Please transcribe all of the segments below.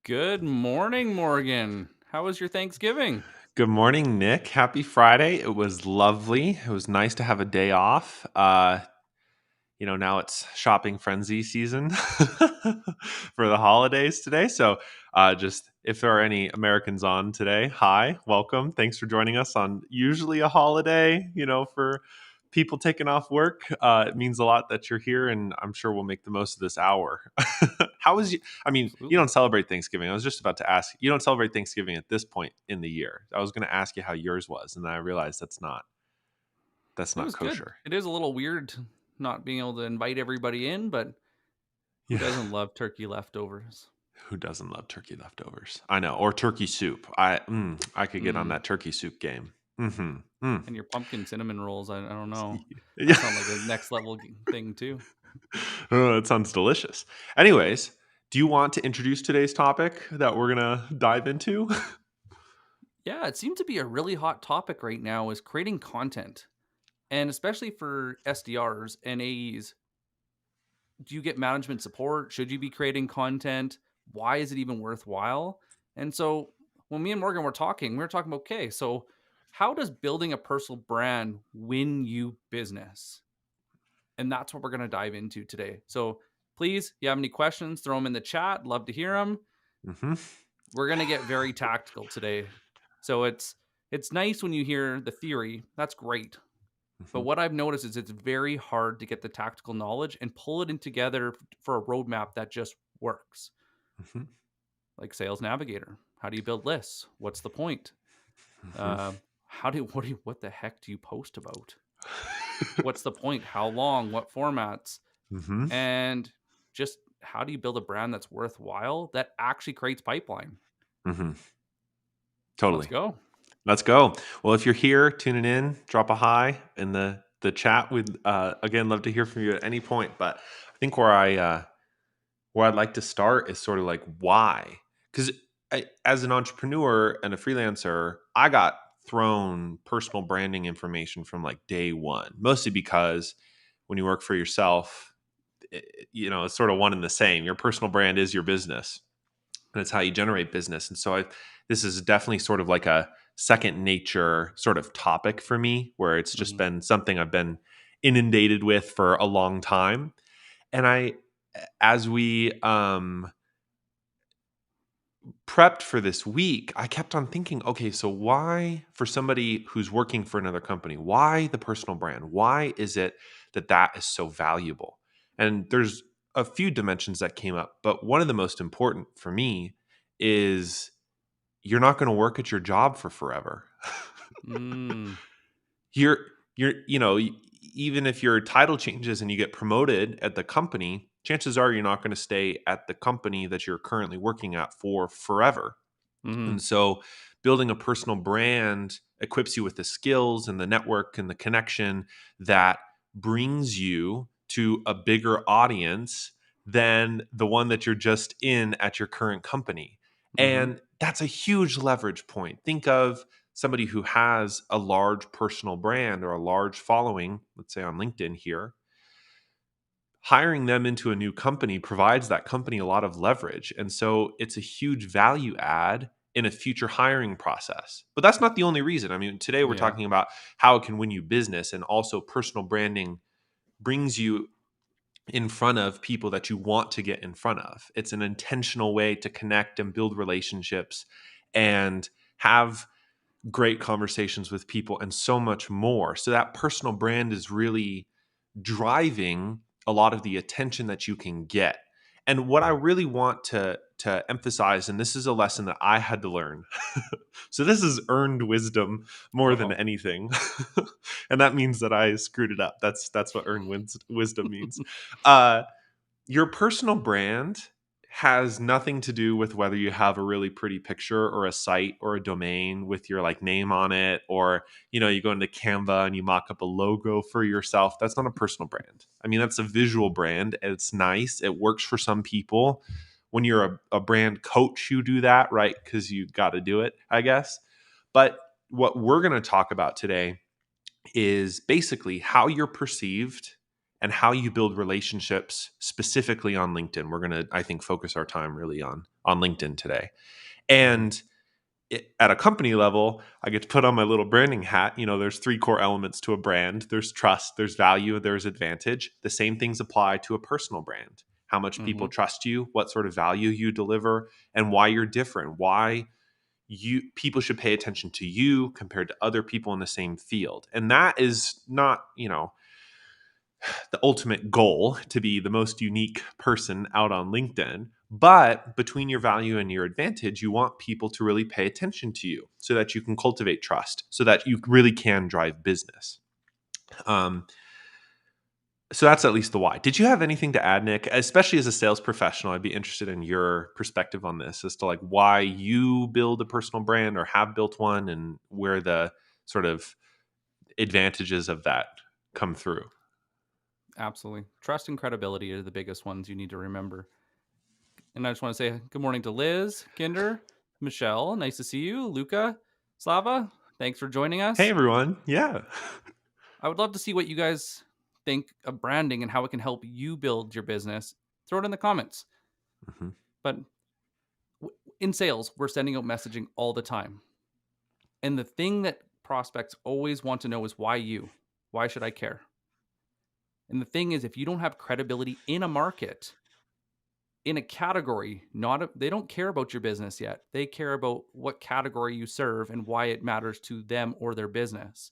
Good morning, Morgan. How was your Thanksgiving? Good morning, Nick. Happy Friday. It was lovely. It was nice to have a day off. Now it's shopping frenzy season for the holidays today. So, just if there are any Americans on today, hi, welcome. Thanks for joining us on usually a holiday, for people taking off work. It means a lot that you're here, and I'm sure we'll make the most of this hour. How was you? I mean, you Absolutely. don't celebrate Thanksgiving. I was just about to ask. You don't celebrate Thanksgiving at this point in the year. I was going to ask you how yours was, and then I realized that's It not was good. kosher. It is a little weird not being able to invite everybody in, but who Yeah. doesn't love turkey leftovers? Who doesn't love turkey leftovers? I know, or turkey soup. I could get on Mm. that turkey soup game. Mm-hmm. Mm. And your pumpkin cinnamon rolls, I don't know. That Yeah, sounds like a next level thing, too. oh, that sounds delicious. Anyways, do you want to introduce today's topic that we're gonna dive into? Yeah, it seems to be a really hot topic right now is creating content. And especially for SDRs and AEs, do you get management support? Should you be creating content? Why is it even worthwhile? And so when me and Morgan were talking, we were talking about, okay, so how does building a personal brand win you business? And that's what we're going to dive into today. So please, if you have any questions, throw them in the chat. Love to hear them. Mm-hmm. We're going to get very tactical today. So it's nice when you hear the theory. That's great. But Mm-hmm. what I've noticed is it's very hard to get the tactical knowledge and pull it in together for a roadmap that just works. Mm-hmm. Like Sales Navigator, how do you build lists? What's the point? Mm-hmm. Uh, what the heck do you post about? What's the point? How long? What formats? Mm-hmm. And just how do you build a brand that's worthwhile that actually creates pipeline? Mm-hmm. Let's Totally. go. Let's go. Well, if you're here tuning in, drop a hi in the chat. We'd again love to hear from you at any point. But I think where I'd like to start is sort of like why. Because as an entrepreneur and a freelancer, I got thrown personal branding information from like day one, mostly because when you work for yourself, it's sort of one and the same. Your personal brand is your business, and it's how you generate business. And so this is definitely sort of like a second nature sort of topic for me, where it's just Hmm. been something I've been inundated with for a long time. And as we prepped for this week, I kept on thinking, okay, so why, for somebody who's working for another company, why the personal brand? Why is it that that is so valuable? And there's a few dimensions that came up, but one of the most important for me is you're not going to work at your job for forever. Mm. you're even if your title changes and you get promoted at the company, chances are you're not going to stay at the company that you're currently working at for forever. Hmm. And so building a personal brand equips you with the skills and the network and the connection that brings you to a bigger audience than the one that you're just in at your current company. Hmm. And that's a huge leverage point. Think of somebody who has a large personal brand or a large following, let's say on LinkedIn here. Hiring them into a new company provides that company a lot of leverage. And so it's a huge value add in a future hiring process. But that's not the only reason. I mean, today we're Yeah. talking about how it can win you business, and also personal branding brings you in front of people that you want to get in front of. It's an intentional way to connect and build relationships and have great conversations with people and so much more. So that personal brand is really driving a lot of the attention that you can get. And what I really want to emphasize, and this is a lesson that I had to learn. So this is earned wisdom more than Uh-oh. anything. And that means that I screwed it up. That's what wisdom means. Uh your personal brand has nothing to do with whether you have a really pretty picture or a site or a domain with your like name on it, or you go into Canva and you mock up a logo for yourself. That's not a personal brand. I mean, that's a visual brand. It's nice, it works for some people. When you're a brand coach, you do that, right? Because you got to do it, I guess. But what we're going to talk about today is basically how you're perceived and how you build relationships specifically on LinkedIn. We're going to, I think, focus our time really on LinkedIn today. Mhm. And at a company level, I get to put on my little branding hat. You know, there's three core elements to a brand. There's trust, there's value, there's advantage. The same things apply to a personal brand. How much people Mhm. trust you, what sort of value you deliver, and why you're different. Why you people should pay attention to you compared to other people in the same field. And that is not, the ultimate goal to be the most unique person out on LinkedIn. But between your value and your advantage, you want people to really pay attention to you so that you can cultivate trust, so that you really can drive business. Um, so that's at least the why. Did you have anything to add, Nick? Especially as a sales professional, I'd be interested in your perspective on this as to like why you build a personal brand or have built one and where the sort of advantages of that come through. Absolutely. Trust and credibility are the biggest ones you need to remember. And I just want to say good morning to Liz, Kinder, Michelle. Nice to see you. Luca, Slava, thanks for joining Hey, us. everyone. Yeah. I would love to see what you guys think of branding and how it can help you build your business. Throw it in the comments. Mhm. But in sales, we're sending out messaging all the time. And the thing that prospects always want to know is why you? Why should I care? And the thing is, if you don't have credibility in a market, in a category, they don't care about your business yet. They care about what category you serve and why it matters to them or their business.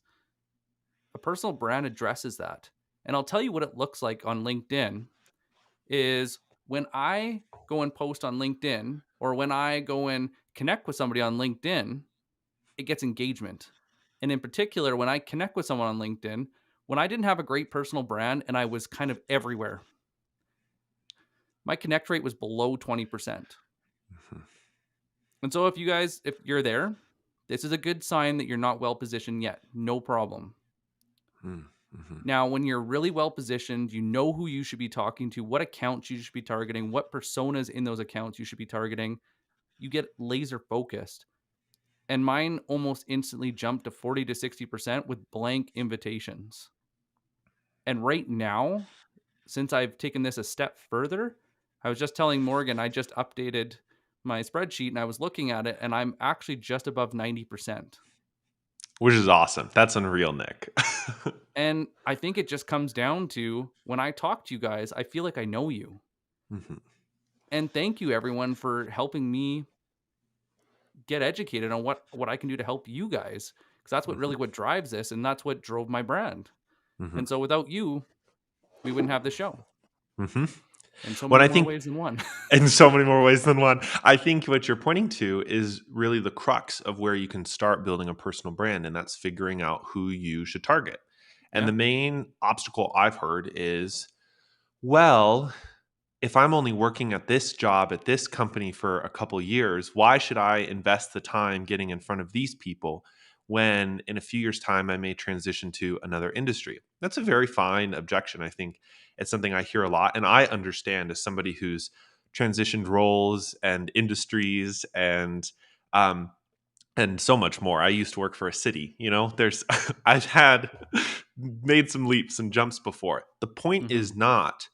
A personal brand addresses that. And I'll tell you what it looks like on LinkedIn is when I go and post on LinkedIn or when I go and connect with somebody on LinkedIn, it gets engagement. And in particular, when I connect with someone on LinkedIn, when I didn't have a great personal brand and I was kind of everywhere, my connect rate was below 20%. Mhm. And so if you're there, this is a good sign that you're not well positioned yet. No problem. Mm, mhm. Now, when you're really well positioned, you know who you should be talking to, what accounts you should be targeting, what personas in those accounts you should be targeting. You get laser focused. And mine almost instantly jumped to 40 to 60% with blank invitations. And right now, since I've taken this a step further, I was just telling Morgan, I just updated my spreadsheet and I was looking at it and I'm actually just above 90%. Which is awesome. That's unreal, Nick. And I think it just comes down to when I talk to you guys, I feel like I know you. Mhm, And thank you everyone for helping me get educated on what I can do to help you guys because that's mhm, what drives this and that's what drove my brand. mhm, And so without you, we wouldn't have the show mhm. in so When many I more think ways than one. in so many more ways than one, I think what you're pointing to is really the crux of where you can start building a personal brand, and that's figuring out who you should target. And Yeah. the main obstacle I've heard is, well, if I'm only working at this job at this company for a couple years, why should I invest the time getting in front of these people when in a few years' time I may transition to another industry? That's a very fine objection. I think it's something I hear a lot, and I understand as somebody who's transitioned roles and industries um, and so much more. I used to work for a city, there's I've had made some leaps and jumps before. The point Mhm. is not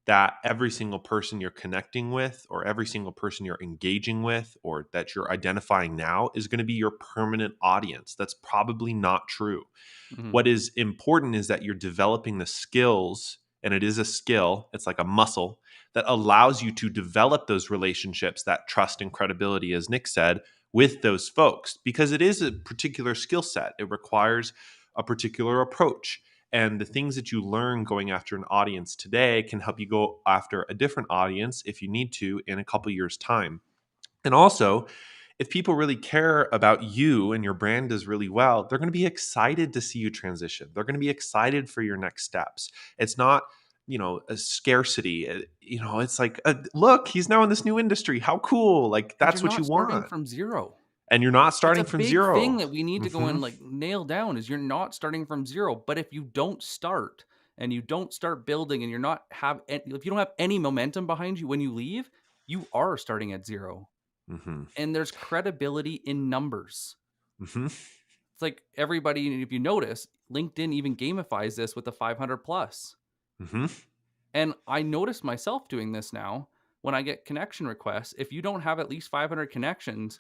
that every single person you're connecting with or every single person you're engaging with or that you're identifying now is going to be your permanent audience. That's probably not true. Mhm. What is important is that you're developing the skills, and it is a skill, it's like a muscle that allows you to develop those relationships, that trust and credibility, as Nick said, with those folks, because it is a particular skill set. It requires a particular approach. And the things that you learn going after an audience today can help you go after a different audience if you need to in a couple years' time. And also, if people really care about you and your brand does really well, they're going to be excited to see you transition. They're going to be excited for your next steps. It's not, a scarcity. It's like, look, he's now in this new industry. How cool. Like, And you're that's what you not starting want. from zero. And you're not That's a starting from big thing zero. that we need to go Hmm. and like nail down is you're not starting from zero. But if you don't start and you don't start building and if you don't have any momentum behind you when you leave, you are starting at zero. Hmm. And there's credibility in numbers. Hmm. It's like everybody, if you notice, LinkedIn even gamifies this with the 500 plus. Mm-hmm. And I notice myself doing this now when I get connection requests. If you don't have at least 500 connections,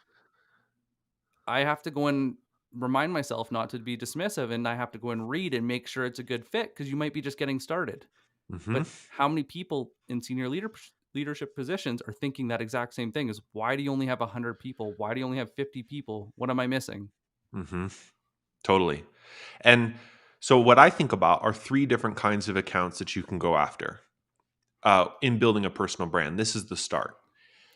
I have to go and remind myself not to be dismissive, and I have to go and read and make sure it's a good fit because you might be just getting started. Mm-hmm. But how many people in senior leadership positions are thinking that exact same thing? Is why do you only have 100 people? Why do you only have 50 people? What am I missing? Mm-hmm. Totally. And so what I think about are three different kinds of accounts that you can go after in building a personal brand. This is the start.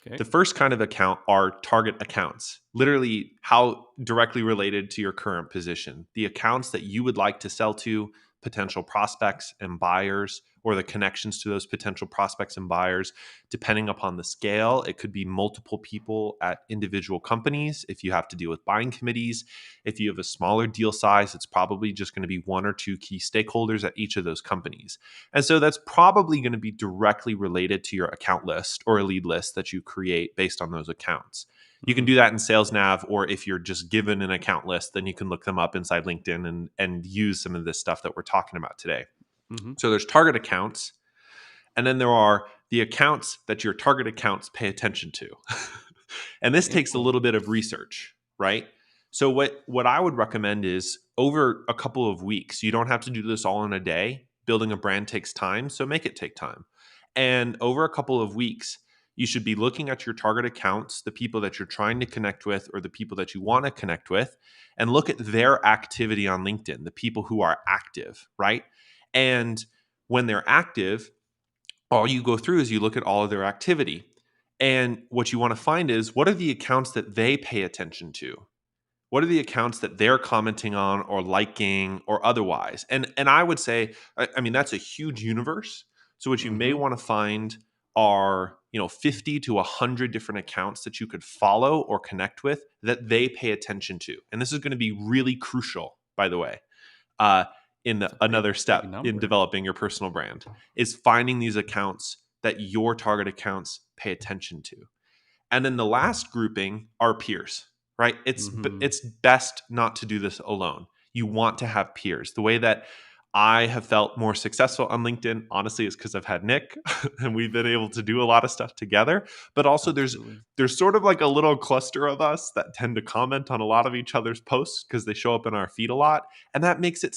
Okay. The first kind of account are target accounts, literally how directly related to your current position. The accounts that you would like to sell to potential prospects and buyers, or the connections to those potential prospects and buyers, depending upon the scale. It could be multiple people at individual companies. If you have to deal with buying committees, if you have a smaller deal size, it's probably just going to be one or two key stakeholders at each of those companies. And so that's probably going to be directly related to your account list or a lead list that you create based on those accounts. You can Mm-hmm. do that in Sales Nav, or if you're just given an account list, then you can look them up inside LinkedIn and use some of this stuff that we're talking about today. Mm-hmm. So there's target accounts, and then there are the accounts that your target accounts pay attention to. And this takes a little Influence. bit of research, right? So what I would recommend is over a couple of weeks. You don't have to do this all in a day. Building a brand takes time, so make it take time. And over a couple of weeks, you should be looking at your target accounts, the people that you're trying to connect with or the people that you want to connect with, and look at their activity on LinkedIn, the people who are active, right? And when they're active, all you go through is you look at all of their activity. And what you want to find is what are the accounts that they pay attention to? What are the accounts that they're commenting on or liking or otherwise? And I would say, I mean, that's a huge universe. So what you may Mm-hmm. want to find are, 50 to 100 different accounts that you could follow or connect with that they pay attention to. And this is going to be really crucial, by the way, uh, It's a big, another big step in number. developing your personal brand is finding these accounts that your target accounts pay attention to. And then the last grouping are peers, right? Mm-hmm. It's best not to do this alone. You want to have peers. The way that I have felt more successful on LinkedIn, honestly, is because I've had Nick and we've been able to do a lot of stuff together. But also Absolutely. there's sort of like a little cluster of us that tend to comment on a lot of each other's posts because they show up in our feed a lot. And that makes it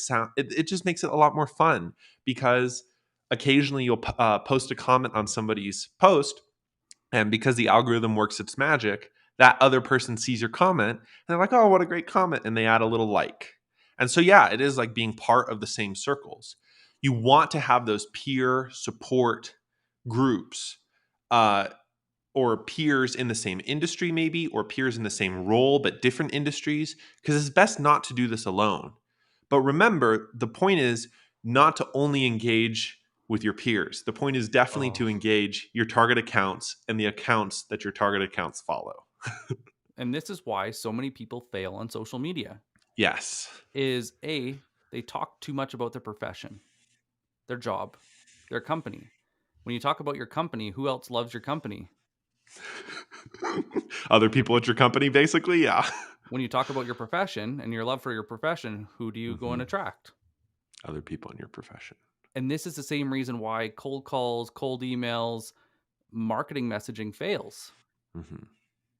just makes it a lot more fun because occasionally you'll post a comment on somebody's post, and because the algorithm works its magic, that other person sees your comment and they're like, oh, what a great comment. And they add a little like. And so, yeah, it is like being part of the same circles. You want to have those peer support groups, uh, or peers in the same industry, maybe, or peers in the same role, but different industries, because it's best not to do this alone. But remember, the point is not to only engage with your peers. The point is definitely Oh, to engage your target accounts and the accounts that your target accounts follow. and this is why so many people fail on social media. Yes. Is A, they talk too much about their profession, their job, their company. When you talk about your company, who else loves your company? Other Other people at people. your company, basically. Yeah. When you talk about your profession and your love for your profession, who do you go and Hmm. attract? Other people in your profession. And this is the same reason why cold calls, cold emails, marketing messaging fails. Hmm.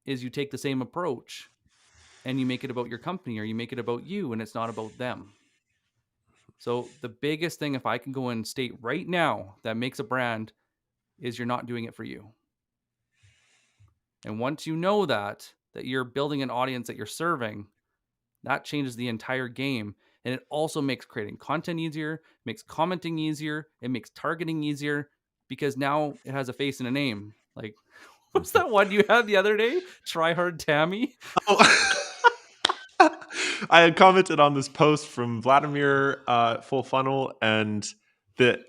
Is you take the same approach and you make it about your company or you make it about you and it's not about them. So the biggest thing, if I can go and state right now, that makes a brand is you're not doing it for you. And once you know that you're building an audience that you're serving, that changes the entire game. And it also makes creating content easier, makes commenting easier, it makes targeting easier because now it has a face and a name. Like, what's Hmm. that one you had the other day? Try Hard Tammy. Oh. I had commented on this post from Vladimir Full Funnel, and the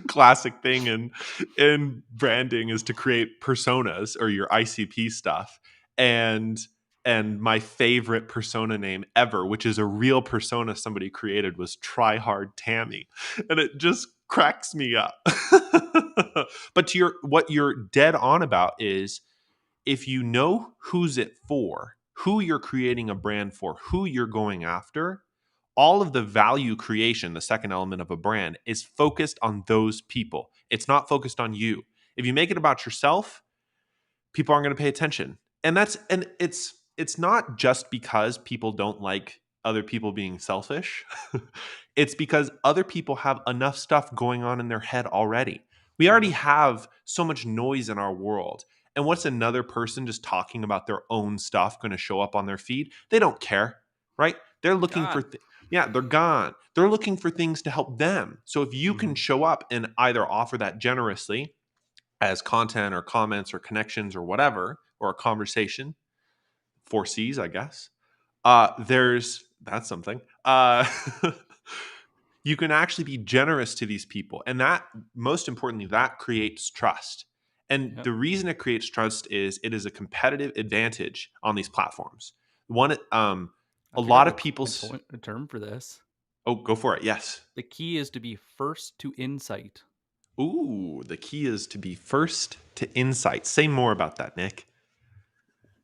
classic thing in branding is to create personas or your ICP stuff, and my favorite persona name ever, which is a real persona somebody created, was Try Hard Tammy, and it just cracks me up. But to your what you're dead on about is if you know who's it for, who you're creating a brand for, who you're going after, all of the value creation, the second element of a brand, is focused on those people. It's not focused on you. If you make it about yourself, people aren't going to pay attention. And it's not just because people don't like other people being selfish. It's because other people have enough stuff going on in their head already. We already Yep. have so much noise in our world. And what's another person just talking about their own stuff going to show up on their feed? They don't care, right? They're looking for God. yeah, they're gone. They're looking for things to help them. So if you can Hmm. show up and either offer that generously as content or comments or connections or whatever, or a conversation, four C's, I guess. There's that's something. You can actually be generous to these people. And that, most importantly, that creates trust. And Yep. the reason it creates trust is it is a competitive advantage on these platforms. One, I a figured lot out of people's, a term for this. oh, go for it. Yes. The key is to be first to insight. Ooh, the key is to be first to insight. Say more about that, Nick.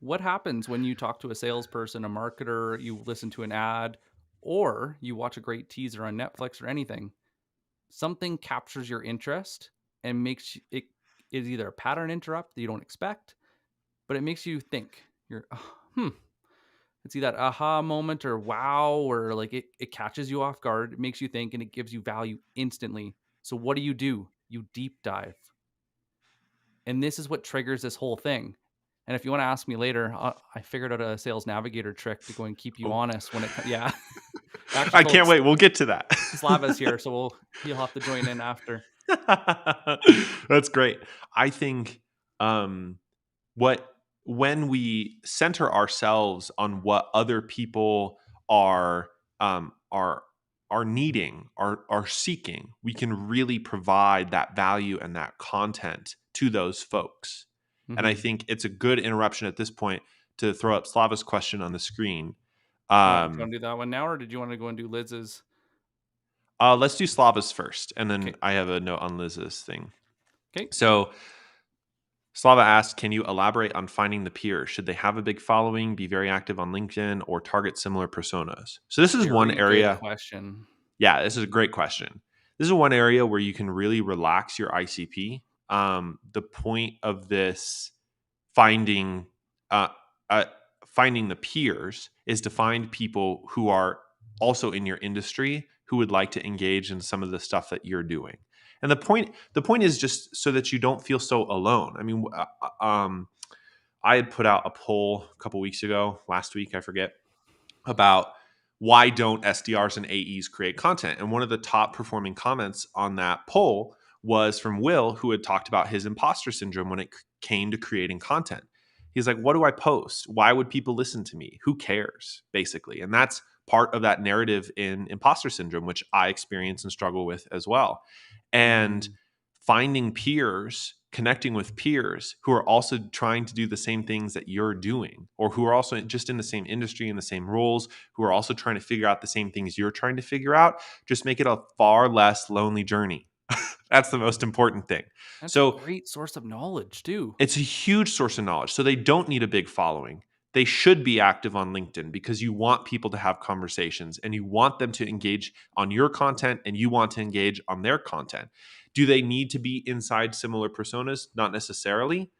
What happens when you talk to a salesperson, a marketer, you listen to an ad, or you watch a great teaser on Netflix or anything? Something captures your interest and makes it is either a pattern interrupt that you don't expect, but it makes you think. You're, "Oh, it's either that aha moment or wow, or like it catches you off guard. It makes you think and it gives you value instantly. So what do? You deep dive. And this is what triggers this whole thing. And if you want to ask me later, I figured out a sales navigator trick to go and keep you Oh, honest when yeah. I actually I told can't wait. We'll get to that. Slava's here, so he'll have to join in after. That's great. I think um, what when we center ourselves on what other people are um, are are needing, are seeking, we can really provide that value and that content to those folks. And I Hmm. think it's a good interruption at this point to throw up Slava's question on the screen. Oh, do you Um, want to do that one now, or did you want to go and do Liz's? let's do Slava's first, and then Okay. I have a note on Liz's thing. Okay. So Slava asked, can you elaborate on finding the peers? Should they have a big following, be very active on LinkedIn, or target similar personas? So this is one Very good area. question. Yeah, this is a great question. This is one area where you can really relax your ICP. The point of this finding uh, uh, finding the peers is to find people who are also in your industry who would like to engage in some of the stuff that you're doing. And the point is just so that you don't feel so alone. I mean, I had put out a poll a couple weeks ago, last week, I forget, about why don't SDRs and AEs create content? And one of the top performing comments on that poll was from Will, who had talked about his imposter syndrome when it came to creating content. He's like, what do I post? Why would people listen to me? Who cares? Basically. And that's part of that narrative in imposter syndrome, which I experience and struggle with as well. And Hmm. finding peers, connecting with peers who are also trying to do the same things that you're doing, or who are also just in the same industry, in the same roles, who are also trying to figure out the same things you're trying to figure out, just make it a far less lonely journey. That's the most important thing. That's a So great source of knowledge too. it's a huge source of knowledge. So they don't need a big following. They should be active on LinkedIn because you want people to have conversations and you want them to engage on your content and you want to engage on their content. Do they need to be inside similar personas? Not necessarily.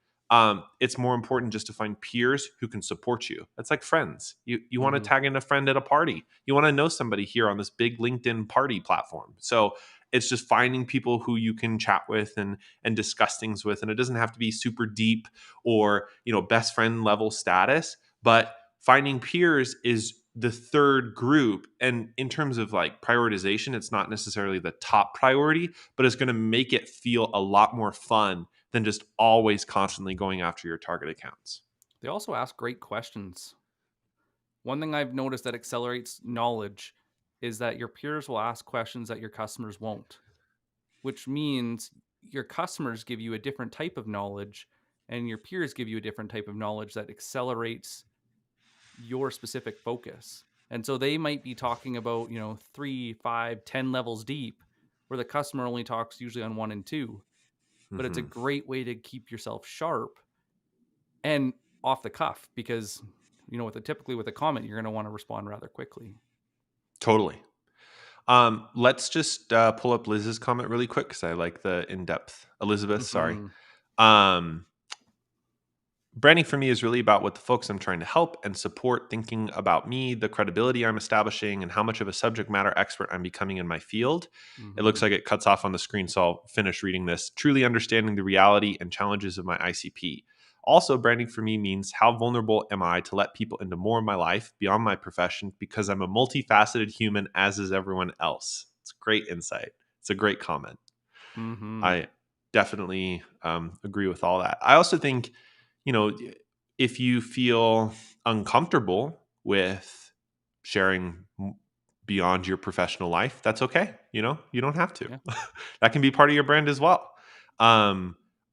It's more important just to find peers who can support you. It's like friends. You want to Hmm. tag in a friend at a party. You want to know somebody here on this big LinkedIn party platform. So it's just finding people who you can chat with and discuss things with, and it doesn't have to be super deep or best friend level status, but finding peers is the third group. And in terms of like prioritization, it's not necessarily the top priority, but it's going to make it feel a lot more fun than just always constantly going after your target accounts. They also ask great questions. One thing I've noticed that accelerates knowledge is that your peers will ask questions that your customers won't, which means your customers give you a different type of knowledge and your peers give you a different type of knowledge that accelerates your specific focus. And so they might be talking about, 3, 5, 10 levels deep, where the customer only talks usually on 1 and 2. But it's a Hmm. great way to keep yourself sharp and off the cuff because, typically with a comment, you're going to want to respond rather quickly. Totally. Let's just pull up Liz's comment really quick because I like the in-depth. Elizabeth, sorry. Mhm. Um, Branding for me is really about what the folks I'm trying to help and support thinking about me, the credibility I'm establishing, and how much of a subject matter expert I'm becoming in my field. It looks Mhm. like it cuts off on the screen, so I'll finish reading this. Truly understanding the reality and challenges of my ICP. Also, branding for me means how vulnerable am I to let people into more of my life beyond my profession because I'm a multifaceted human, as is everyone else. It's great insight. It's a great comment. Mhm. I definitely agree with all that. I also think, you know, if you feel uncomfortable with sharing beyond your professional life, that's okay. You don't have to. Yeah. That can be part of your brand as well.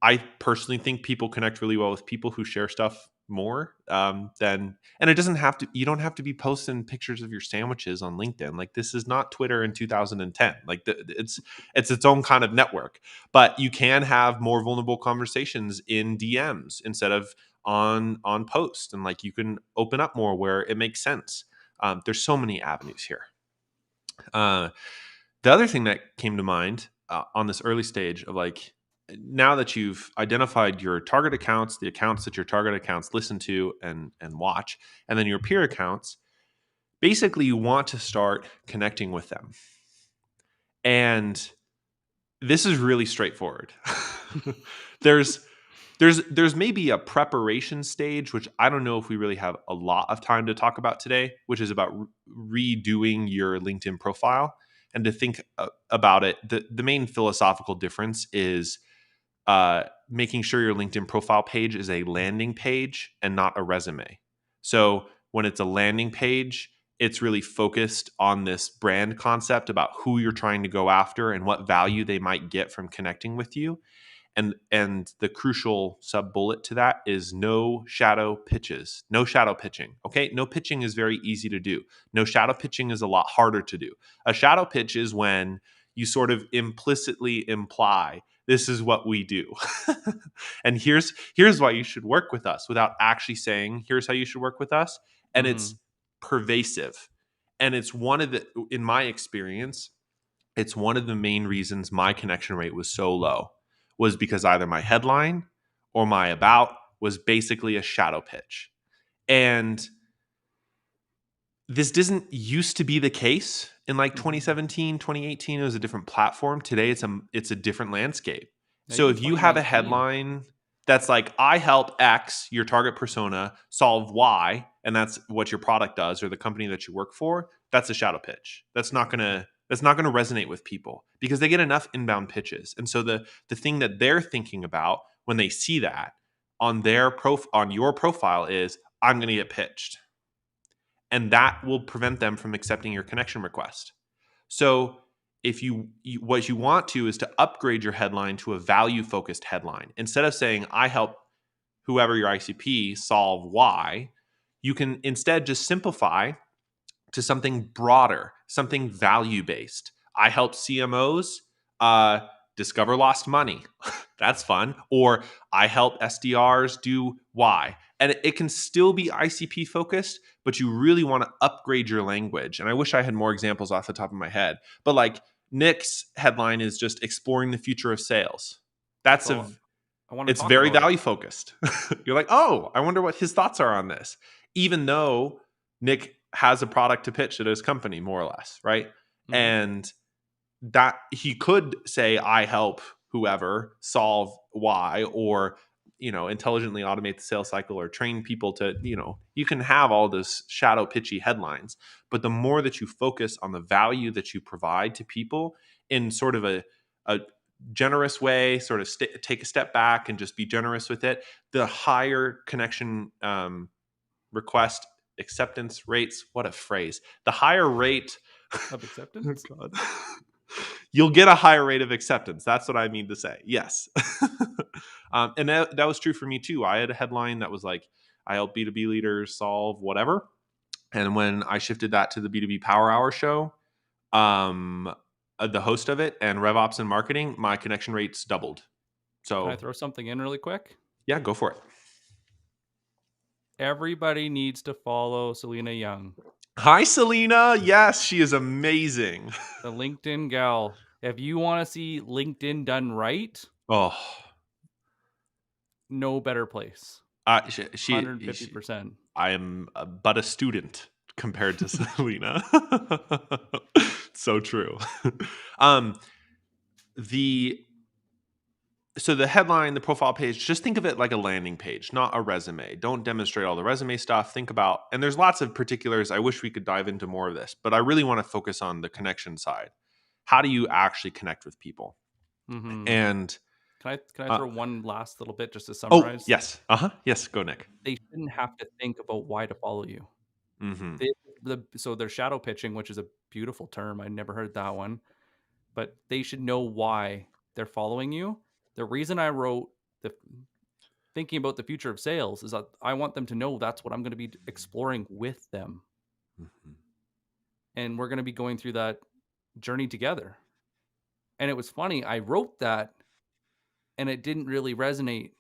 I personally think people connect really well with people who share stuff more than, and it doesn't have to, you don't have to be posting pictures of your sandwiches on LinkedIn. Like, this is not Twitter in 2010. Like, it's its own kind of network, but you can have more vulnerable conversations in DMs instead of on post, and like, you can open up more where it makes sense. There's so many avenues here. uh, the other thing that came to mind on this early stage of, like, now that you've identified your target accounts, the accounts that your target accounts listen to and watch, and then your peer accounts, basically you want to start connecting with them. And this is really straightforward. there's there's maybe a preparation stage, which I don't know if we really have a lot of time to talk about today, which is about redoing your LinkedIn profile. And to think about it, the main philosophical difference is making sure your LinkedIn profile page is a landing page and not a resume. So when it's a landing page, it's really focused on this brand concept about who you're trying to go after and what value they might get from connecting with you. And the crucial sub bullet to that is no shadow pitches. No shadow pitching. Okay, no pitching is very easy to do. No shadow pitching is a lot harder to do. A shadow pitch is when you sort of implicitly imply this is what we do. And here's why you should work with us, without actually saying here's how you should work with us. And it's Mhm. pervasive. And it's one of the, in my experience, it's one of the main reasons my connection rate was so low, was because either my headline or my about was basically a shadow pitch. And this doesn't used to be the case in like Mhm. 2017, 2018. It was a different platform. Today it's a different landscape. Now, So even if you have a 2019. headline that's like, I help X, your target persona, solve Y, and that's what your product does or the company that you work for, that's a shadow pitch. That's not going to resonate with people because they get enough inbound pitches. And so the thing that they're thinking about when they see that on on your profile is, I'm going to get pitched, and that will prevent them from accepting your connection request. So if what you want to is to upgrade your headline to a value focused headline. Instead of saying I help whoever your ICP solve Y, you can instead just simplify to something broader, something value based. I help CMOs uh, discover lost money. That's fun. Or I help SDRs do Y. And it can still be ICP focused, but you really want to upgrade your language. And I wish I had more examples off the top of my head. But like, Nick's headline is just exploring the future of sales. That's That's all I wanna it's talk very about it. value focused. You're like, oh, I wonder what his thoughts are on this. Even though Nick has a product to pitch at his company, more or less, right? Mhm. And that he could say, I help whoever solve Y, or intelligently automate the sales cycle, or train people to, you can have all this shadow pitchy headlines. But the more that you focus on the value that you provide to people in sort of a generous way, sort of take a step back and just be generous with it, the higher connection request acceptance rates. What a phrase. The higher rate. Of Oh acceptance? God. You'll get a higher rate of acceptance. That's what I mean to say. Yes. And that was true for me too. I had a headline that was like, I help B2B leaders solve whatever. And when I shifted that to the B2B Power Hour show, the host of it and RevOps and marketing, my connection rates doubled. Can I So throw something in really quick? yeah, go for it. Everybody needs to follow Selena Young. Hi, Selena. Yes, she is amazing. The LinkedIn gal. If you want to see LinkedIn done right, Oh, no better place. she 150%. I am but a student compared to Selena. So true. um, the so the headline, the profile page, just think of it like a landing page, not a resume. Don't demonstrate all the resume stuff. Think about, and there's lots of particulars. I wish we could dive into more of this, but I really want to focus on the connection side. How do you actually connect with people? Mm-hmm. And Can I uh, throw one last little bit just to oh summarize? yes, yes, go Nick. They shouldn't have to think about why to follow you. Hmm. So they're shadow pitching, which is a beautiful term. I never heard that one, but they should know why they're following you. The reason I wrote the thinking about the future of sales is that I want them to know that's what I'm going to be exploring with them, Hmm. and we're going to be going through that journey together. And it was funny. I wrote that, and it didn't really resonate.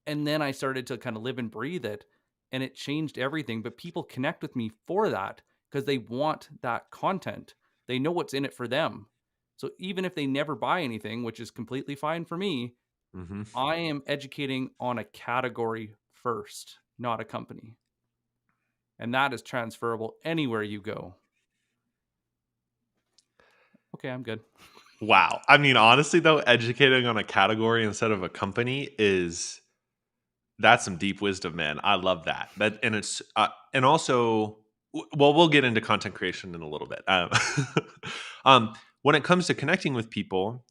And then I started to kind of live and breathe it, and it changed everything. But people connect with me for that because they want that content. They know what's in it for them. So even if they never buy anything, which is completely fine for me, Hmm. I am educating on a category first, not a company. And that is transferable anywhere you go. Okay, I'm good. Wow. I mean, honestly, though, educating on a category instead of a company is that's some deep wisdom, man. I love that. That and it's and also, well, we'll get into content creation in a little bit. When it comes to connecting with people,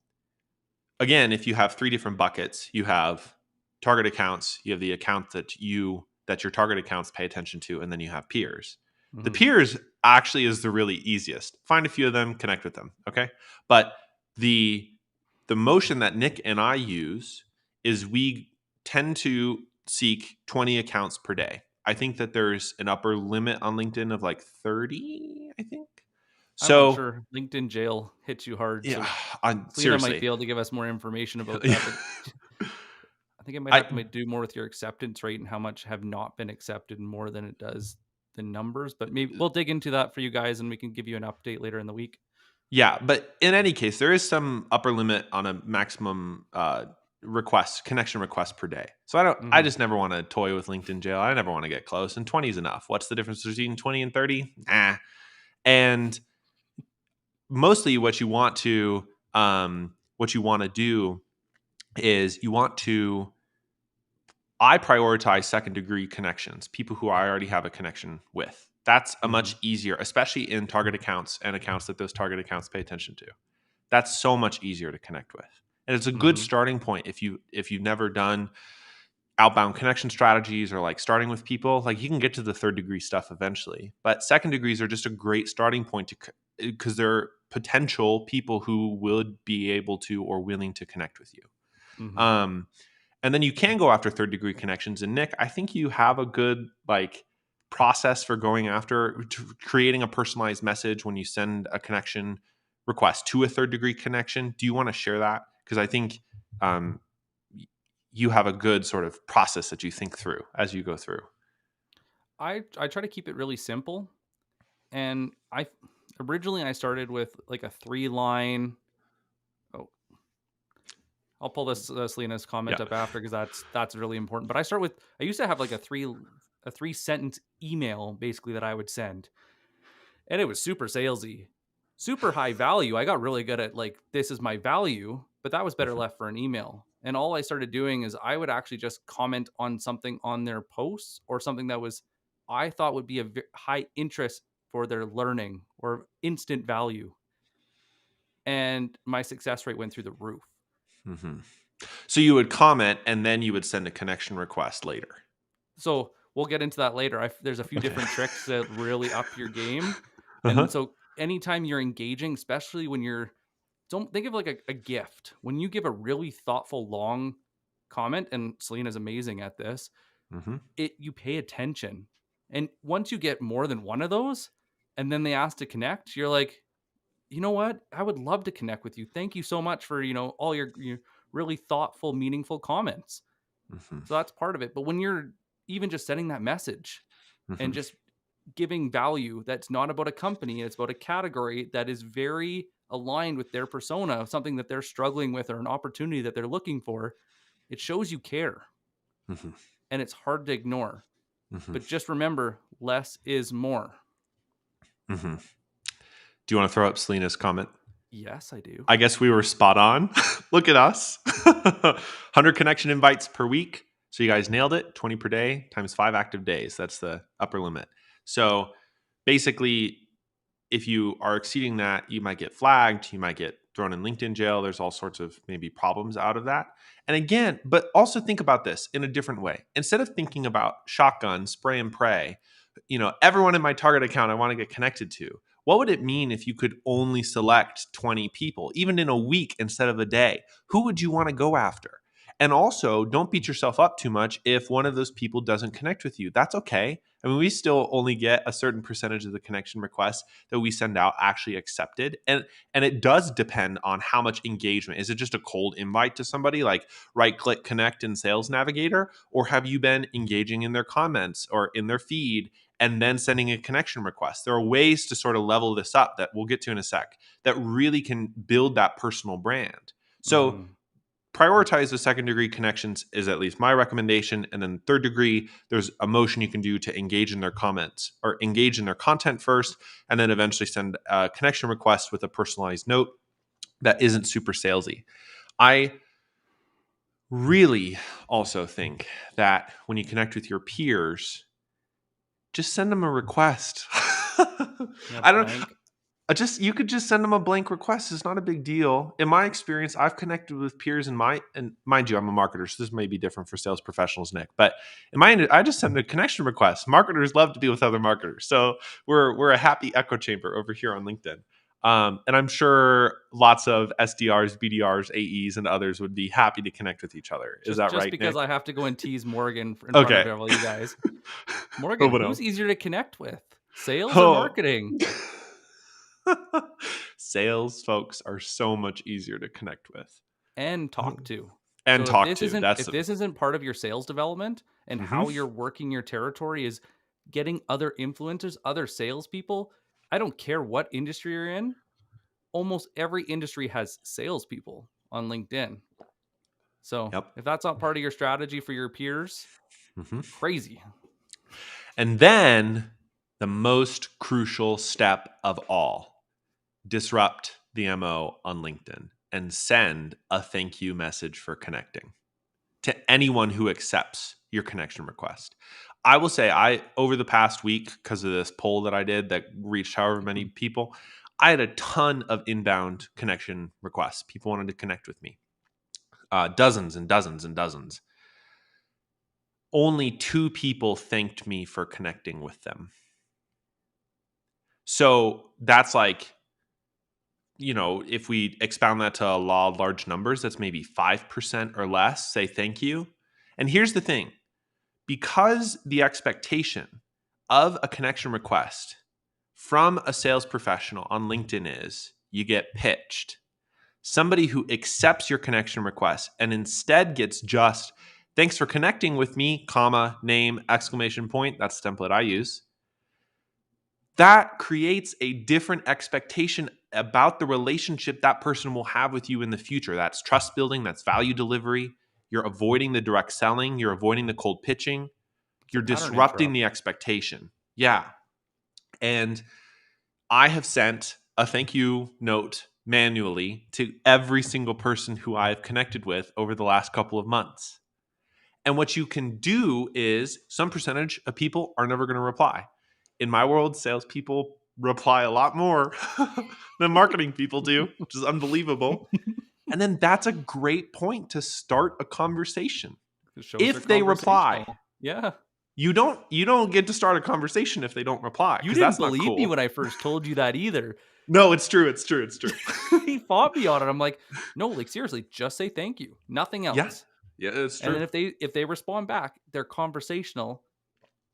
again, if you have three different buckets, you have target accounts, you have the account that your target accounts pay attention to, and then you have peers. The Hmm. peers actually is the really easiest. Find a few of them, connect with them. Okay. But the the motion that Nick and I use is we tend to seek 20 accounts per day. I think that there's an upper limit on LinkedIn of like 30, I think. I'm not So sure. LinkedIn jail hits you hard. yeah, So Selena might seriously. be able to give us more information about that. But I think it might I have to do more with your acceptance rate and how much have not been accepted more than it does the numbers. But maybe we'll dig into that for you guys and we can give you an update later in the week. Yeah, but in any case, there is some upper limit on a maximum connection request per day. So I Hmm. just never want to toy with LinkedIn jail. I never want to get close, and 20 is enough. What's the difference between 20 and 30? Nah. And mostly what you want to do is you want to I prioritize second degree connections, people who I already have a connection with. That's a Hmm. much easier, especially in target accounts and accounts that those target accounts pay attention to. That's so much easier to connect with. And it's a good Hmm. starting point if you've never done outbound connection strategies or like starting with people, like you can get to the third degree stuff eventually. But second degrees are just a great starting point to because they're potential people who would be able to or willing to connect with you. Hmm. Um and then you can go after third degree connections. And Nick, I think you have a good like process for going after creating a personalized message when you send a connection request to a third degree connection. Do you want to share that? Because I think um, you have a good sort of process that you think through as you go through. I try to keep it really simple. And I originally I started with like a 3 line. Oh, I'll pull this Selena's Yeah. comment up after because that's really important. But I used to have like a 3 sentence email basically that I would send, and it was super salesy, super high value. I got really good at like this is my value, but that was better Mhm. left for an email. And all I started doing is I would actually just comment on something on their posts or something that was I thought would be a high interest for their learning or instant value, and my success rate went through the roof. Mhm. So you would comment and then you would send a connection request later. So we'll get into that later. There's a few Okay. different tricks that really up your game. And Uh-huh. so anytime you're engaging, especially when you're don't think of like a gift. When you give a really thoughtful, long comment, and Selena's amazing at this, Hmm. it you pay attention. And once you get more than one of those, and then they ask to connect, you're like, you know what? I would love to connect with you. Thank you so much for, all your really thoughtful, meaningful comments. Hmm. So that's part of it. But when you're even just sending that message and Hmm. just giving value that's not about a company, it's about a category that is very aligned with their persona, something that they're struggling with or an opportunity that they're looking for, it shows you care Hmm. and it's hard to ignore. Hmm. But just remember, less is more. Hmm. Do you want to throw up Selena's comment? Yes, I do. I guess we were spot on. Look at us. 100 connection invites per week. So you guys nailed it. 20 per day times 5 active days. That's the upper limit. So basically, if you are exceeding that, you might get flagged, you might get thrown in LinkedIn jail. There's all sorts of maybe problems out of that. And again, but also think about this in a different way. Instead of thinking about shotgun, spray and pray, everyone in my target account I want to get connected to. What would it mean if you could only select 20 people, even in a week instead of a day? Who would you want to go after? And also, don't beat yourself up too much if one of those people doesn't connect with you. That's okay. I mean, we still only get a certain percentage of the connection requests that we send out actually accepted. And it does depend on how much engagement. Is it just a cold invite to somebody like right click connect in Sales Navigator? Or have you been engaging in their comments or in their feed and then sending a connection request? There are ways to sort of level this up that we'll get to in a sec that really can build that personal brand. So Mm-hmm. prioritize the second degree connections is at least my recommendation. And then third degree, there's a motion you can do to engage in their comments or engage in their content first, and then eventually send a connection request with a personalized note that isn't super salesy. I really also think that when you connect with your peers, just send them a request. Yeah, I don't blank. you could just send them a blank request. It's not a big deal. In my experience, I've connected with peers and mind you, I'm a marketer, so this may be different for sales professionals, Nick. But I just send a connection request. Marketers love to be with other marketers, so we're a happy echo chamber over here on LinkedIn. And I'm sure lots of SDRs, BDRs, AEs, and others would be happy to connect with each other. Is that Just right, because Nick? I have to go and tease Morgan in front of Okay. all you guys. Oh, Morgan, what who's else? easier to connect with? Sales or Oh. marketing? Sales folks are so much easier to connect with And talk to. and So if talk this to. isn't That's if this isn't part of your sales development and mhm. how you're working your territory is getting other influencers, other salespeople, I don't care what industry you're in. Almost every industry has salespeople on LinkedIn. So Yep. if that's not part of your strategy for your peers, Mhm. you're crazy. And then the most crucial step of all, disrupt the MO on LinkedIn and send a thank you message for connecting to anyone who accepts your connection request. I will say, I over the past week, because of this poll that I did that reached however many people, I had a ton of inbound connection requests. People wanted to connect with me, dozens and dozens and dozens. Only 2 people thanked me for connecting with them. So that's like, if we expound that to a law of large numbers, that's maybe 5% or less say thank you. And here's the thing, because the expectation of a connection request from a sales professional on LinkedIn is you get pitched. Somebody who accepts your connection request and instead gets just thanks for connecting with me, comma, name, exclamation point. That's the template I use. That creates a different expectation about the relationship that person will have with you in the future. That's trust building, that's value delivery. You're avoiding the direct selling, you're avoiding the cold pitching, It's a you're pattern disrupting the interrupt. expectation. Yeah. And I have sent a thank you note manually to every single person who I've connected with over the last couple of months. And what you can do is some percentage of people are never going to reply. In my world, salespeople reply a lot more than marketing people do, which is unbelievable. And then that's a great point to start a conversation. It shows they're If they reply, conversational. Yeah. you don't get to start a conversation if they don't reply You because didn't that's not believe me cool. when I first told you that either. No, it's true. It's true. It's true. He fought me on it. I'm like, no, like seriously, just say thank you. Nothing Yeah. else. Yeah, it's And then true. if they respond back, they're conversational,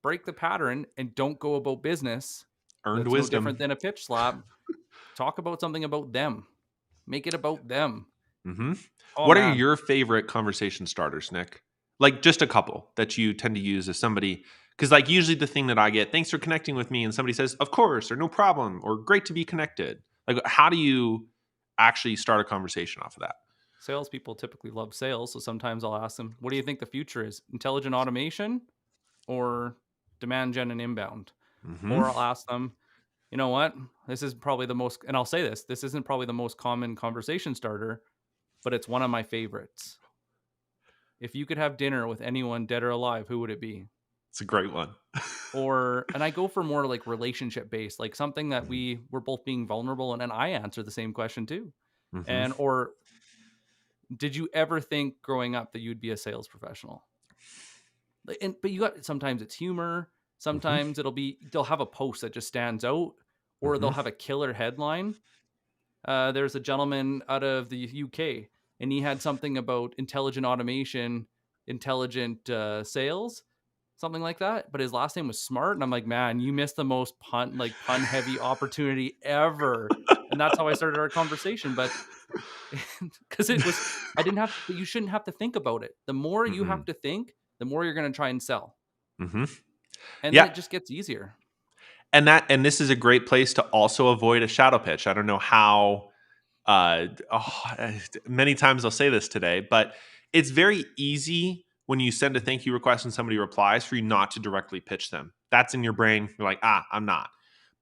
break the pattern and don't go about business. Earned That's no different wisdom. than a pitch slap. Talk about something about them. Make it about them. Hmm. Oh What are man. your favorite conversation starters, Nick? Like just a couple that you tend to use as somebody Because like usually the thing that I get, thanks for connecting with me, and somebody says, of course, or no problem, or great to be connected. Like, how do you actually start a conversation off of that? Salespeople typically love sales, so sometimes I'll ask them, "What do you think the future is? Intelligent automation or demand gen and inbound?" Mm-hmm. Or I'll ask them, "You know what? This is probably the most," and I'll say this isn't probably the most common conversation starter, but it's one of my favorites. If you could have dinner with anyone dead or alive, who would it be? It's a great one. Or and I go for more like relationship based, like something that we were both being vulnerable, and I answer the same question too. Mm-hmm. And or did you ever think growing up that you'd be a sales professional? Like, and but you got sometimes it's humor, Mm-hmm. sometimes they'll have a post that just stands out, or they'll Mm-hmm. have a killer headline. There's a gentleman out of the UK, and he had something about intelligent automation, intelligent sales, something like that. But his last name was Smart, and I'm like, man, you missed the most pun heavy opportunity ever. And that's how I started our conversation. But because it was, I didn't have, but you shouldn't have to think about it. The more you have Mm-mm. to think, the more you're going to try and sell, Mm-hmm. and then Yeah. it just gets easier. And this is a great place to also avoid a shadow pitch. I don't know how oh, many times I'll say this today, but it's very easy when you send a thank you request and somebody replies for you not to directly pitch them. That's in your brain. You're like, I'm not.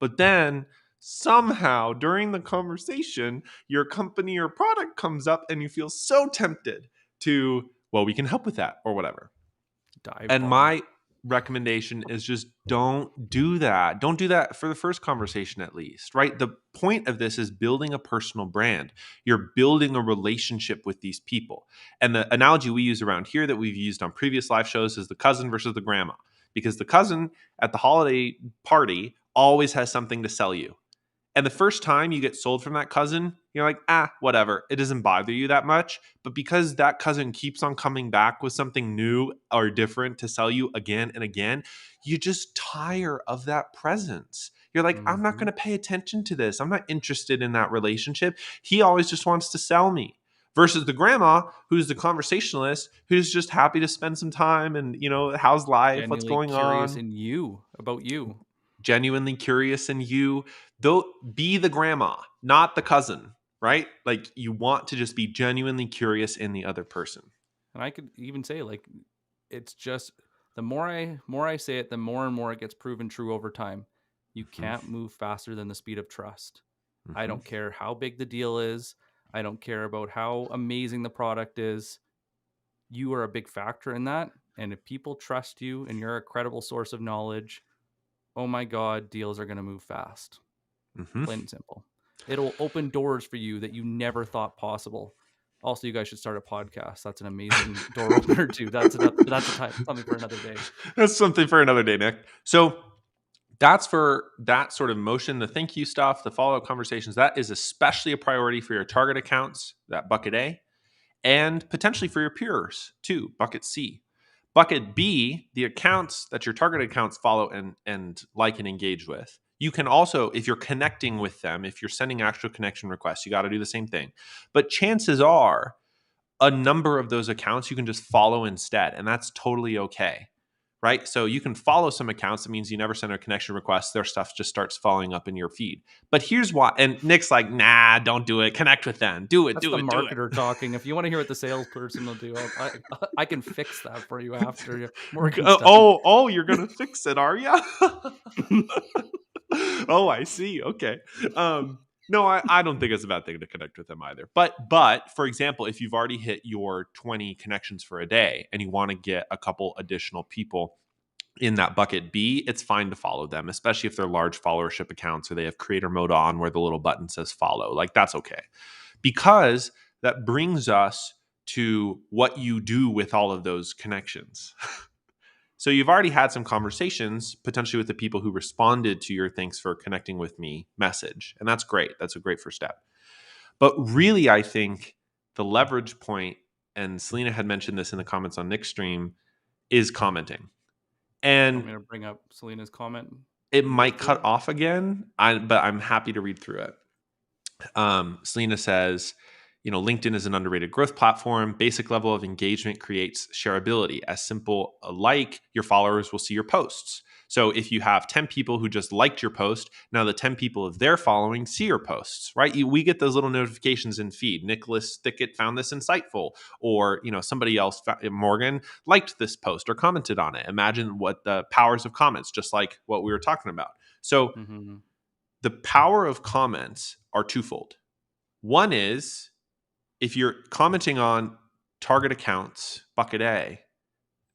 But then somehow during the conversation, your company or product comes up and you feel so tempted to, well, we can help with that or whatever. Dive And bomb. my recommendation is just don't do that. Don't do that for the first conversation, at least, right? The point of this is building a personal brand. You're building a relationship with these people. And the analogy we use around here that we've used on previous live shows is the cousin versus the grandma, because the cousin at the holiday party always has something to sell you. And the first time you get sold from that cousin, you're like, whatever. It doesn't bother you that much. But because that cousin keeps on coming back with something new or different to sell you again and again, you just tire of that presence. You're like, I'm not going Hmm. to pay attention to this. I'm not interested in that relationship. He always just wants to sell me. Versus the grandma, who's the conversationalist, who's just happy to spend some time and, how's life? What's Genuinely going curious on? in you about you. Genuinely curious in you, though, be the grandma, not the cousin, right? Like you want to just be genuinely curious in the other person. And I could even say like it's just the more I say it, the more and more it gets proven true over time. You Hmm. can't move faster than the speed of trust. I Hmm. don't care how big the deal is. I don't care about how amazing the product is. You are a big factor in that. And if people trust you and you're a credible source of knowledge, oh my God, deals are going to move fast. Hmm. Plain and simple. It'll open doors for you that you never thought possible. Also, you guys should start a podcast. That's an amazing door opener too. That's a type something for another day. That's something for another day, Nick. So that's for that sort of motion, the thank you stuff, the follow up conversations. That is especially a priority for your target accounts, that bucket A, and potentially for your peers too, bucket C. Bucket B, the accounts that your target accounts follow and like and engage with. You can also, if you're connecting with them, if you're sending actual connection requests, you got to do the same thing. But chances are a number of those accounts you can just follow instead, and that's totally okay. Right. So you can follow some accounts. That means you never send a connection request. Their stuff just starts following up in your feed. But here's why. And Nick's like, nah, don't do it. Connect with them. Do it, That's do the it, do it. marketer talking. If you want to hear what the salesperson will do, I can fix that for you after Morgan's done. You're gonna fix it, are you? Oh, I see. Okay. No, I don't think it's a bad thing to connect with them either. But for example, if you've already hit your 20 connections for a day and you want to get a couple additional people in that bucket B, it's fine to follow them, especially if they're large followership accounts or they have creator mode on where the little button says follow. Like that's okay. Because that brings us to what you do with all of those connections. So you've already had some conversations potentially with the people who responded to your thanks for connecting with me message. And that's great. That's a great first step. But really, I think the leverage point, and Selena had mentioned this in the comments on Nick's stream, is commenting. Want And me to bring up Selena's comment it and go might through cut it? off again, but I'm happy to read through it. Selena says, LinkedIn is an underrated growth platform. Basic level of engagement creates shareability. As simple like your followers will see your posts. So if you have 10 people who just liked your post, now the 10 people of their following see your posts, right? We get those little notifications in feed. Nicholas Thicket found this insightful, or somebody else, Morgan, liked this post or commented on it. Imagine what the powers of comments, just like what we were talking about. So Mm-hmm. the power of comments are twofold. One is if you're commenting on target accounts, bucket A,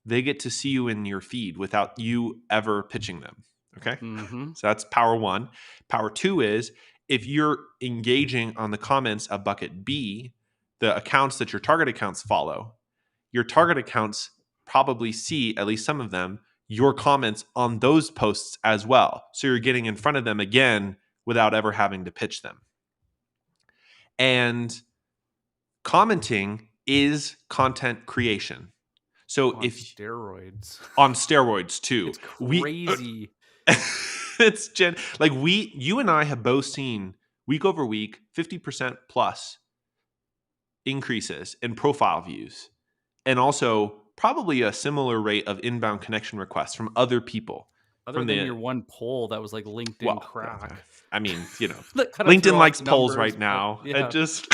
they get to see you in your feed without you ever pitching them. Okay. Mm-hmm. So that's power one. Power two is if you're engaging on the comments of bucket B, the accounts that your target accounts follow, your target accounts probably see, at least some of them, your comments on those posts as well. So you're getting in front of them again without ever having to pitch them. And commenting is content creation. So On if steroids. on steroids too, It's we crazy. it's like you and I have both seen week over week 50% plus increases in profile views, and also probably a similar rate of inbound connection requests from other people Other from than the your one poll that was like LinkedIn well, crack I mean, that kind of threw LinkedIn off likes the polls numbers, right but now. It yeah. just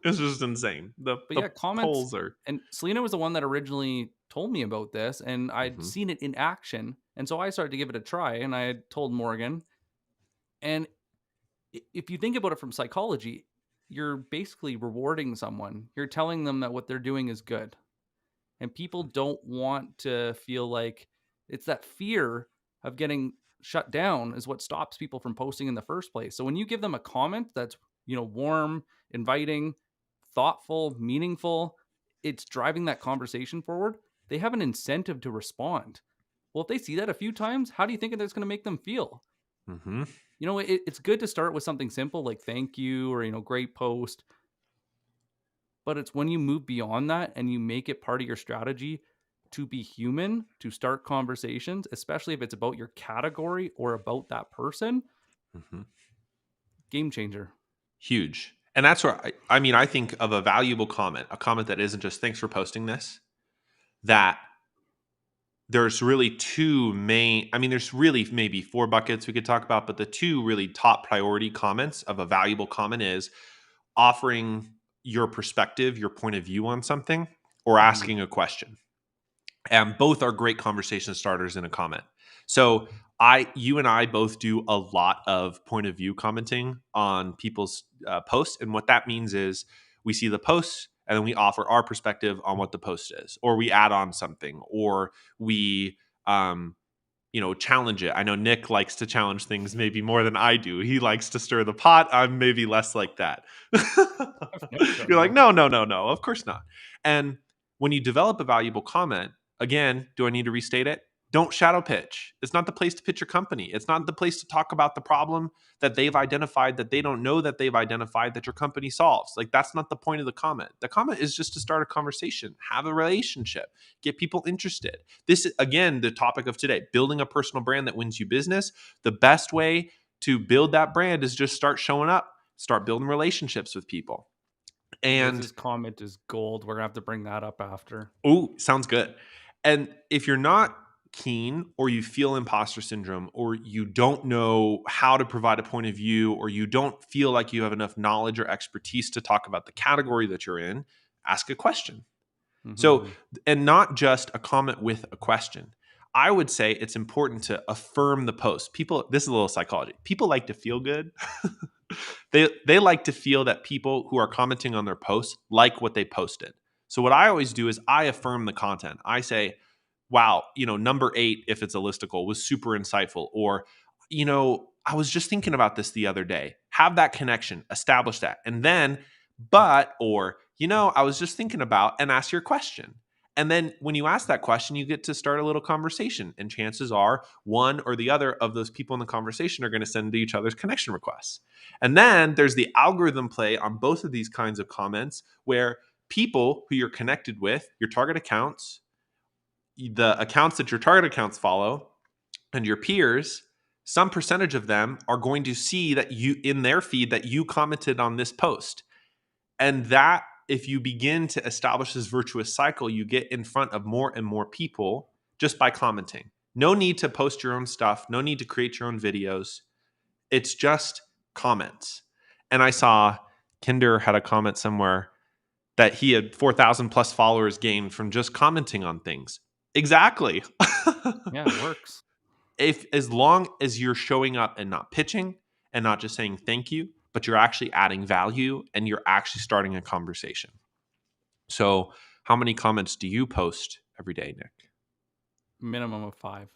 it's just insane. The But the yeah, comments, polls are and Selena was the one that originally told me about this, and I'd mhm, seen it in action, and so I started to give it a try, and I had told Morgan, and if you think about it from psychology, you're basically rewarding someone. You're telling them that what they're doing is good. And people don't want to feel like it's that fear of getting shut down is what stops people from posting in the first place. So when you give them a comment that's, warm, inviting, thoughtful, meaningful, it's driving that conversation forward. They have an incentive to respond. Well, if they see that a few times, how do you think that's going to make them feel? mhm, It's good to start with something simple like thank you or, great post. But it's when you move beyond that and you make it part of your strategy to be human, to start conversations, especially if it's about your category or about that person, mhm. game changer. Huge. And that's where I mean, I think of a valuable comment, a comment that isn't just thanks for posting this, that there's really two main, I mean, there's really maybe four buckets we could talk about, but the two really top priority comments of a valuable comment is offering your perspective, your point of view on something, or Mhm. asking a question. And both are great conversation starters in a comment. So you and I both do a lot of point of view commenting on people's posts, and what that means is we see the posts and then we offer our perspective on what the post is, or we add on something, or we challenge it. I know Nick likes to challenge things maybe more than I do. He likes to stir the pot. I'm maybe less like that. I've never done You're like, that. no, no, no, no, of course not. And when you develop a valuable comment, again, do I need to restate it? Don't shadow pitch. It's not the place to pitch your company. It's not the place to talk about the problem that they've identified that they don't know that they've identified that your company solves. Like, that's not the point of the comment. The comment is just to start a conversation, have a relationship, get people interested. This is, again, the topic of today, building a personal brand that wins you business. The best way to build that brand is just start showing up, start building relationships with people. And Liz's comment is gold. We're gonna have to bring that up after. oh, sounds good. And if you're not keen, or you feel imposter syndrome, or you don't know how to provide a point of view, or you don't feel like you have enough knowledge or expertise to talk about the category that you're in, ask a question. So, Hmm. and not just a comment with a question. I would say it's important to affirm the post. People, this is a little psychology. People like to feel good. They like to feel that people who are commenting on their posts like what they posted. So what I always do is I affirm the content. I say, "Wow, number 8 if it's a listicle was super insightful," or "I was just thinking about this the other day." Have that connection, establish that. And then or I was just thinking about, and ask your question. And then when you ask that question, you get to start a little conversation. And chances are one or the other of those people in the conversation are going to send to each other's connection requests. And then there's the algorithm play on both of these kinds of comments where people who you're connected with, your target accounts, the accounts that your target accounts follow, and your peers, some percentage of them are going to see that you in their feed that you commented on this post. And that, if you begin to establish this virtuous cycle, you get in front of more and more people just by commenting. No need to post your own stuff, no need to create your own videos. It's just comments. And I saw Kinder had a comment somewhere that he had 4,000 plus followers gained from just commenting on things. Exactly. Yeah, it works. If as long as you're showing up and not pitching and not just saying thank you, but you're actually adding value and you're actually starting a conversation. So, how many comments do you post every day, Nick? Minimum of 5.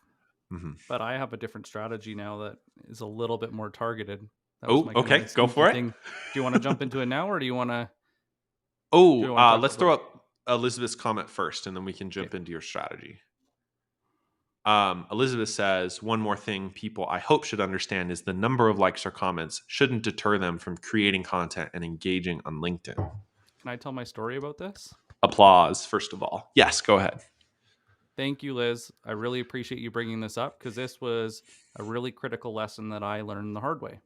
Hmm. But I have a different strategy now that is a little bit more targeted. That was Oh, my kind of okay, my go sneaky for it. thing. Do you want to jump into it now, or do Oh, you want to talk let's about? throw up Elizabeth's comment first, and then we can Okay, jump into your strategy. Elizabeth says, one more thing people I hope should understand is the number of likes or comments shouldn't deter them from creating content and engaging on LinkedIn. can I tell my story about this? Applause, first of all. Yes, go ahead. Thank you, Liz. I really appreciate you bringing this up because this was a really critical lesson that I learned the hard way.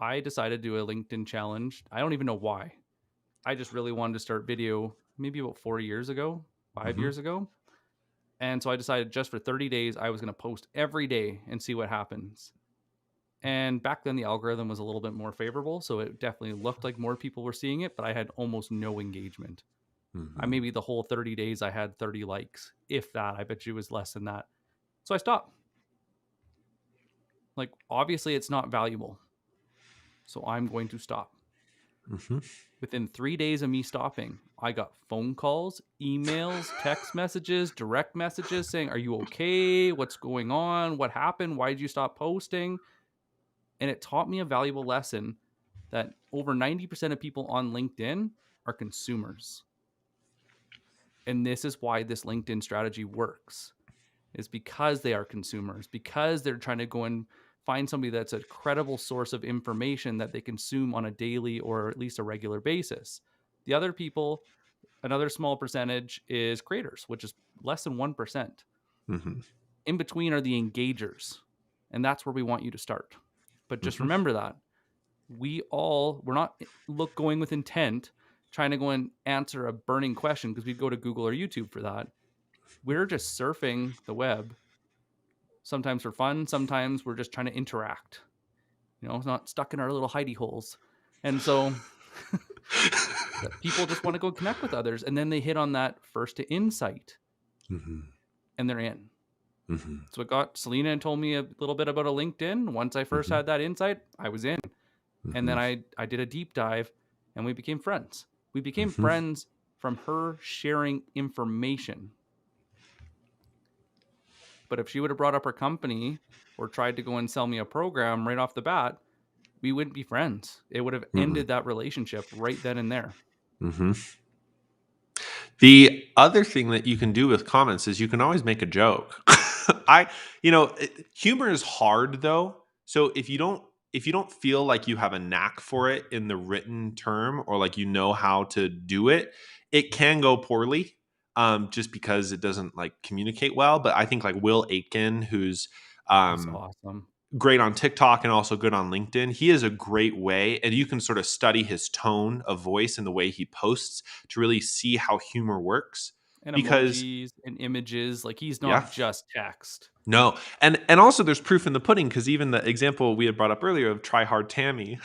I decided to do a LinkedIn challenge. I don't even know why. I just really wanted to start video maybe about 4 years ago, 5 years Hmm. ago. And so I decided just for 30 days, I was going to post every day and see what happens. And back then, the algorithm was a little bit more favorable. So it definitely looked like more people were seeing it, but I had almost no engagement. I Hmm. maybe the whole 30 days, I had 30 likes, if that. I bet you it was less than that. So I stopped. Like, obviously, it's not valuable. So I'm going to stop. Hmm. Within 3 days of me stopping, I got phone calls, emails, text messages, direct messages saying, "Are you okay? What's going on? What happened? Why did you stop posting?" And it taught me a valuable lesson that over 90% of people on LinkedIn are consumers. And this is why this LinkedIn strategy works, is because they are consumers, because they're trying to go and find somebody that's a credible source of information that they consume on a daily or at least a regular basis. The other people, another small percentage is creators, which is less than 1%. Hmm. In between are the engagers. And that's where we want you to start. But just Hmm. remember that we're not going with intent trying to go and answer a burning question because we'd go to Google or YouTube for that. We're just surfing the web, sometimes for fun, sometimes we're just trying to interact, it's not stuck in our little hidey holes. And so people just want to go connect with others, and then they hit on that first to insight Hmm. and they're in. Hmm. So it got Selena and told me a little bit about a LinkedIn. Once I first Hmm. had that insight, I was in. And then Hmm. I did a deep dive and we became friends. We became Hmm. friends from her sharing information. But if she would have brought up her company or tried to go and sell me a program right off the bat, we wouldn't be friends. It would have Hmm. ended that relationship right then and there. Hmm. The other thing that you can do with comments is you can always make a joke. Humor is hard though. So if you don't feel like you have a knack for it in the written term or like you know how to do it, it can go poorly. Just because it doesn't like communicate well. But I think like Will Aitken, who's He's um, awesome. great on TikTok and also good on LinkedIn. He is a great way, and you can sort of study his tone of voice and the way he posts to really see how humor works. And Because, emojis and images. Like, he's yeah, not just text. no, and also there's proof in the pudding because even the example we had brought up earlier of Try Hard Tammy,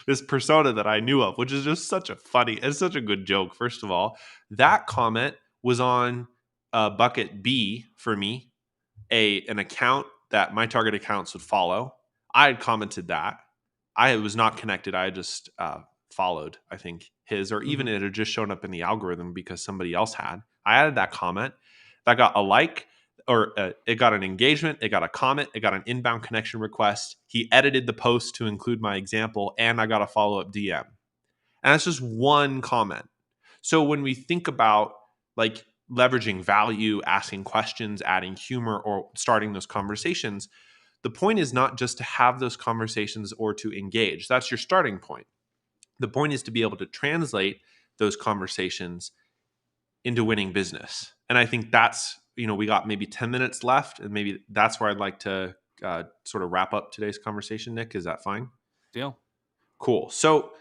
this persona that I knew of, which is just it's such a good joke. First of all, that comment was on bucket B for me, an account that my target accounts would follow. I had commented that. I was not connected. I had just followed, I think, his, or even Mm-hmm. it had just shown up in the algorithm because somebody else had. I added that comment. That got a like, or it got an engagement. It got a comment. It got an inbound connection request. He edited the post to include my example, and I got a follow up DM. And that's just one comment. So when we think about like leveraging value, asking questions, adding humor, or starting those conversations, the point is not just to have those conversations or to engage. That's your starting point. The point is to be able to translate those conversations into winning business. And I think we got maybe 10 minutes left, and maybe that's where I'd like to sort of wrap up today's conversation, Nick. Is that fine? Deal. Cool. So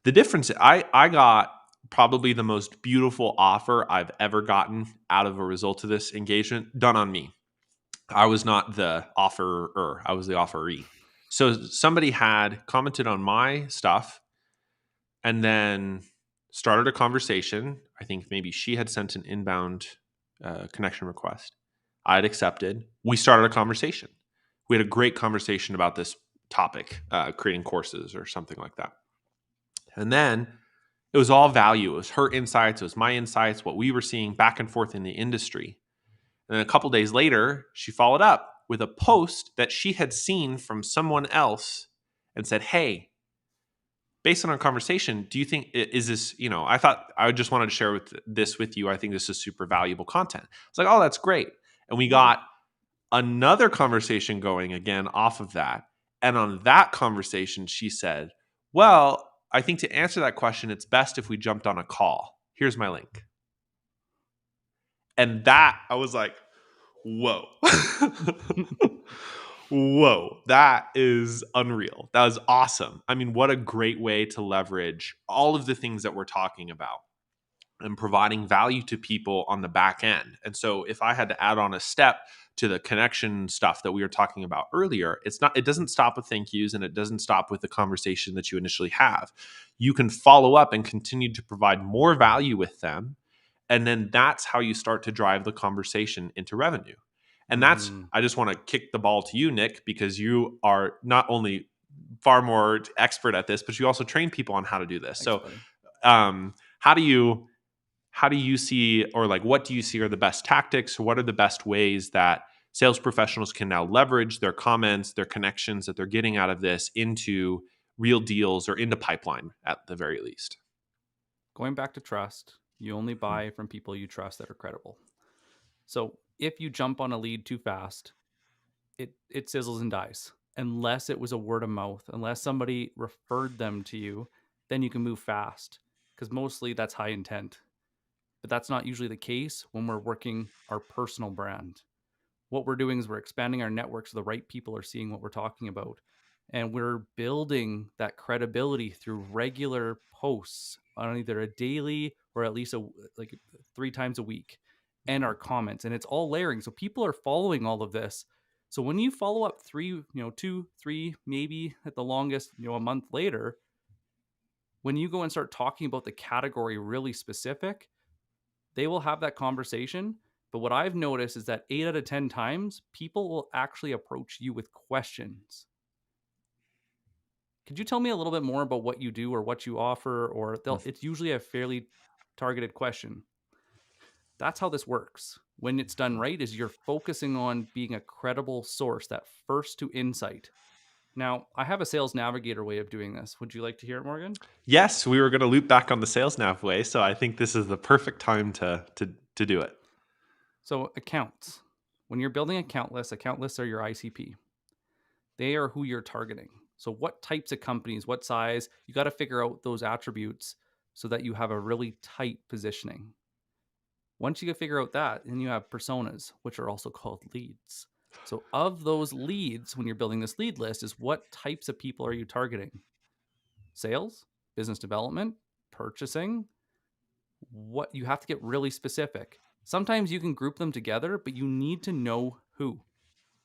The difference, I got probably the most beautiful offer I've ever gotten out of a result of this engagement done on me. I was not the offerer, I was the offeree. So somebody had commented on my stuff and then started a conversation. I think maybe she had sent an inbound connection request. I had accepted. We started a conversation. We had a great conversation about this topic, creating courses or something like that. And then it was all value. It was her insights, it was my insights, what we were seeing back and forth in the industry. And then a couple days later, she followed up with a post that she had seen from someone else and said, "Hey, based on our conversation, do you think is this, I thought I just wanted to share this with you. I think this is super valuable content." It's like, "Oh, that's great." And we got another conversation going again off of that. And on that conversation, she said, "Well, I think to answer that question, it's best if we jumped on a call. Here's my link." And that I was like, whoa. Whoa, that is unreal. That was awesome. I mean, what a great way to leverage all of the things that we're talking about and providing value to people on the back end. And so if I had to add on a step to the connection stuff that we were talking about earlier, it doesn't stop with thank yous and it doesn't stop with the conversation that you initially have. You can follow up and continue to provide more value with them, and then that's how you start to drive the conversation into revenue. And that's, Mhm. I just want to kick the ball to you, Nick, because you are not only far more expert at this, but you also train people on how to do this. Thanks, So, buddy. how do you see, or like what do you see are the best tactics, or what are the best ways that sales professionals can now leverage their comments, their connections that they're getting out of this into real deals or into pipeline at the very least? Going back to trust, you only buy from people you trust that are credible. So if you jump on a lead too fast, it sizzles and dies. Unless it was a word of mouth, unless somebody referred them to you, then you can move fast because mostly that's high intent. But that's not usually the case when we're working our personal brand. What we're doing is we're expanding our network so the right people are seeing what we're talking about. And we're building that credibility through regular posts on either a daily or at least like 3 times a week, and our comments. And it's all layering. So people are following all of this. So when you follow up 2, 3, maybe at the longest, a month later, when you go and start talking about the category really specific, they will have that conversation. But what I've noticed is that 8 out of 10 times, people will actually approach you with questions. Could you tell me a little bit more about what you do or what you offer? Or it's usually a fairly targeted question. That's how this works. When it's done right, is you're focusing on being a credible source, that first to insight. Now, I have a sales navigator way of doing this. Would you like to hear it, Morgan? Yes, we were going to loop back on the sales nav way, so I think this is the perfect time to do it. So, accounts. When you're building account lists are your ICP. They are who you're targeting. So, what types of companies, what size, you got to figure out those attributes so that you have a really tight positioning. Once you figure out that, then you have personas, which are also called leads. So, of those leads, when you're building this lead list, is what types of people are you targeting? Sales, business development, purchasing. What you have to get really specific. Sometimes you can group them together, but you need to know who.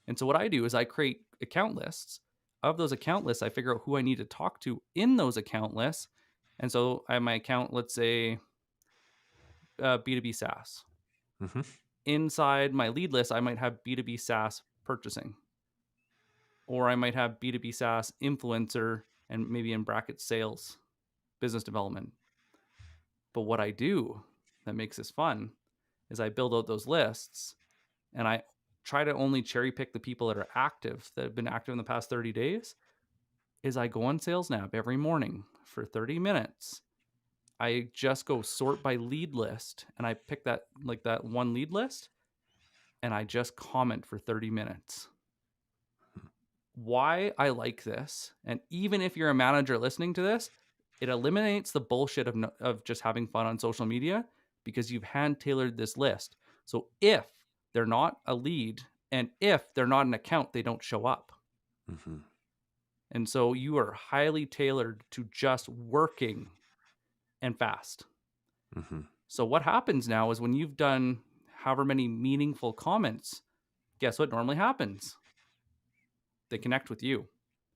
And so what I do is I create account lists. Of those account lists, I figure out who I need to talk to in those account lists. And so I have my account, let's say B2B SaaS. Hmm. Inside my lead list, I might have B2B SaaS purchasing, or I might have B2B SaaS influencer and maybe in brackets sales, business development. But what I do that makes this fun is I build out those lists and I try to only cherry pick the people that are active, that have been active in the past 30 days. Is I go on SalesNap every morning for 30 minutes. I just go sort by lead list and I pick that one lead list and I just comment for 30 minutes. Why I like this, and even if you're a manager listening to this, it eliminates the bullshit of just having fun on social media because you've hand tailored this list. So if they're not a lead and if they're not an account, they don't show up. Hmm. And so you are highly tailored to just working and fast. Mm-hmm. So what happens now is when you've done however many meaningful comments, guess what normally happens? They connect with you.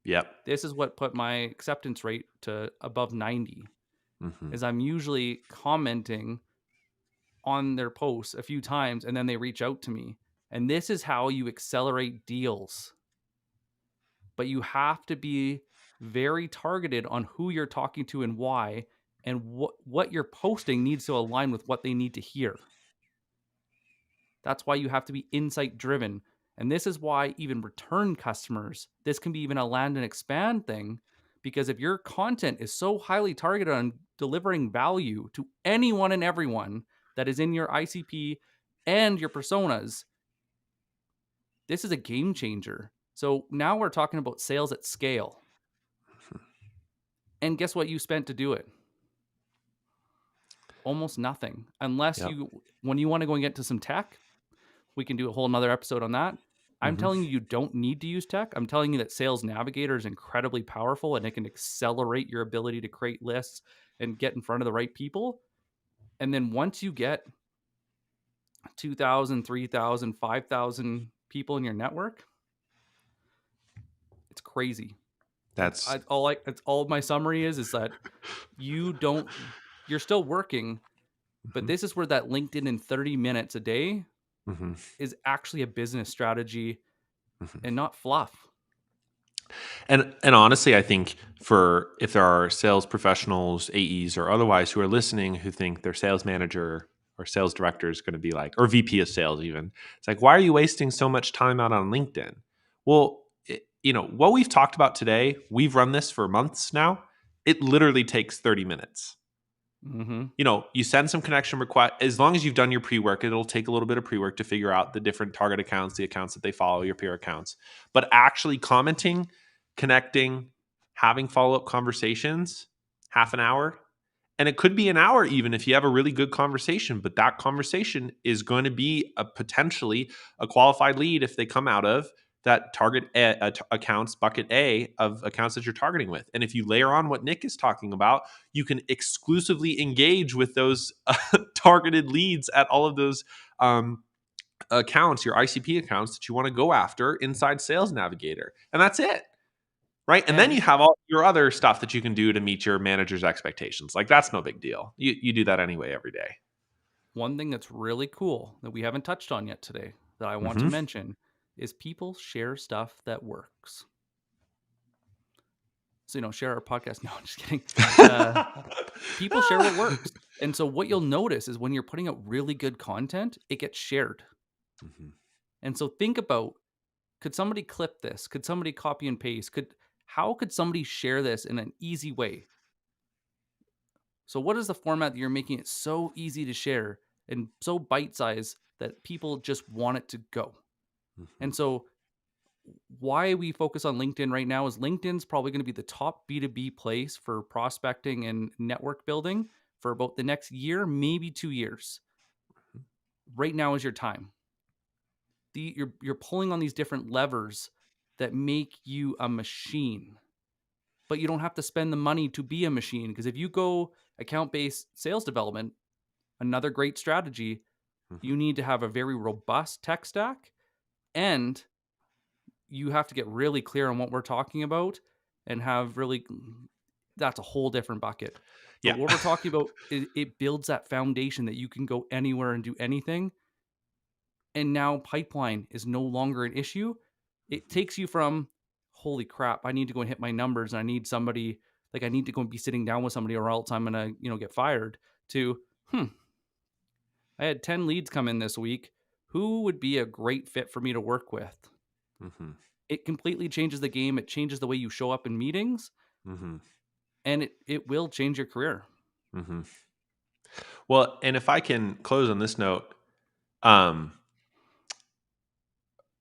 Yep. This is what put my acceptance rate to above 90 Mm-hmm. is I'm usually commenting on their posts a few times and then they reach out to me. And this is how you accelerate deals. But you have to be very targeted on who you're talking to and why, and what you're posting needs to align with what they need to hear. That's why you have to be insight driven. And this is why even return customers, this can be even a land and expand thing. Because if your content is so highly targeted on delivering value to anyone and everyone that is in your ICP and your personas, this is a game changer. So now we're talking about sales at scale. And guess what you spent to do it? Almost nothing. Unless Yep. you, when you want to go and get to some tech, we can do a whole nother episode on that. I'm Mm-hmm. telling you, you don't need to use tech. I'm telling you that Sales Navigator is incredibly powerful and it can accelerate your ability to create lists and get in front of the right people. And then once you get 2,000, 3,000, 5,000 people in your network, it's crazy. That's That's all my summary is that you don't, you're still working, but mm-hmm. this is where that LinkedIn in 30 minutes a day Mm-hmm. is actually a business strategy Mm-hmm. and not fluff. And honestly, I think for if there are sales professionals, AEs, or otherwise who are listening who think their sales manager or sales director is going to be like, or VP of sales even, it's like, why are you wasting so much time out on LinkedIn? Well, what we've talked about today, we've run this for months now. It literally takes 30 minutes. Mm-hmm. You send some connection request. As long as you've done your pre-work, it'll take a little bit of pre-work to figure out the different target accounts, the accounts that they follow, your peer accounts. But actually commenting, connecting, having follow-up conversations, half an hour, and it could be an hour even if you have a really good conversation, but that conversation is going to be a potentially a qualified lead if they come out of that accounts bucket A of accounts that you're targeting with. And if you layer on what Nick is talking about, you can exclusively engage with those targeted leads at all of those accounts, your ICP accounts that you want to go after inside Sales Navigator. And that's it. Right. And then And you have all your other stuff that you can do to meet your manager's expectations. Like that's no big deal. You do that anyway every day. one thing that's really cool that we haven't touched on yet today that I want to Mm-hmm. mention is people share stuff that works. So, share our podcast. No, I'm just kidding. Uh, People share what works. And so, what you'll notice is when you're putting out really good content, it gets shared. Mm-hmm. And so, think about, could somebody clip this? Could somebody copy and paste? How could somebody share this in an easy way? So, what is the format that you're making it so easy to share and so bite size that people just want it to go? Mm-hmm. And so, why we focus on LinkedIn right now is LinkedIn's probably going to be the top B2B place for prospecting and network building for about the next year, maybe 2 years. Right now is your time. You're pulling on these different levers that make you a machine, but you don't have to spend the money to be a machine. Because if you go account based sales development, another great strategy, Mm-hmm. you need to have a very robust tech stack and you have to get really clear on what we're talking about and have really that's a whole different bucket. But Yeah. what we're talking about, it builds that foundation that you can go anywhere and do anything. And now pipeline is no longer an issue. It Mm-hmm. takes you from, holy crap, I need to go and hit my numbers and I need somebody, like I need to go and be sitting down with somebody or else I'm going to, get fired, to, I had 10 leads come in this week. Who would be a great fit for me to work with? Mm-hmm. It completely changes the game. It changes the way you show up in meetings Mm-hmm. and it will change your career. Mm-hmm. Well, and if I can close on this note, um,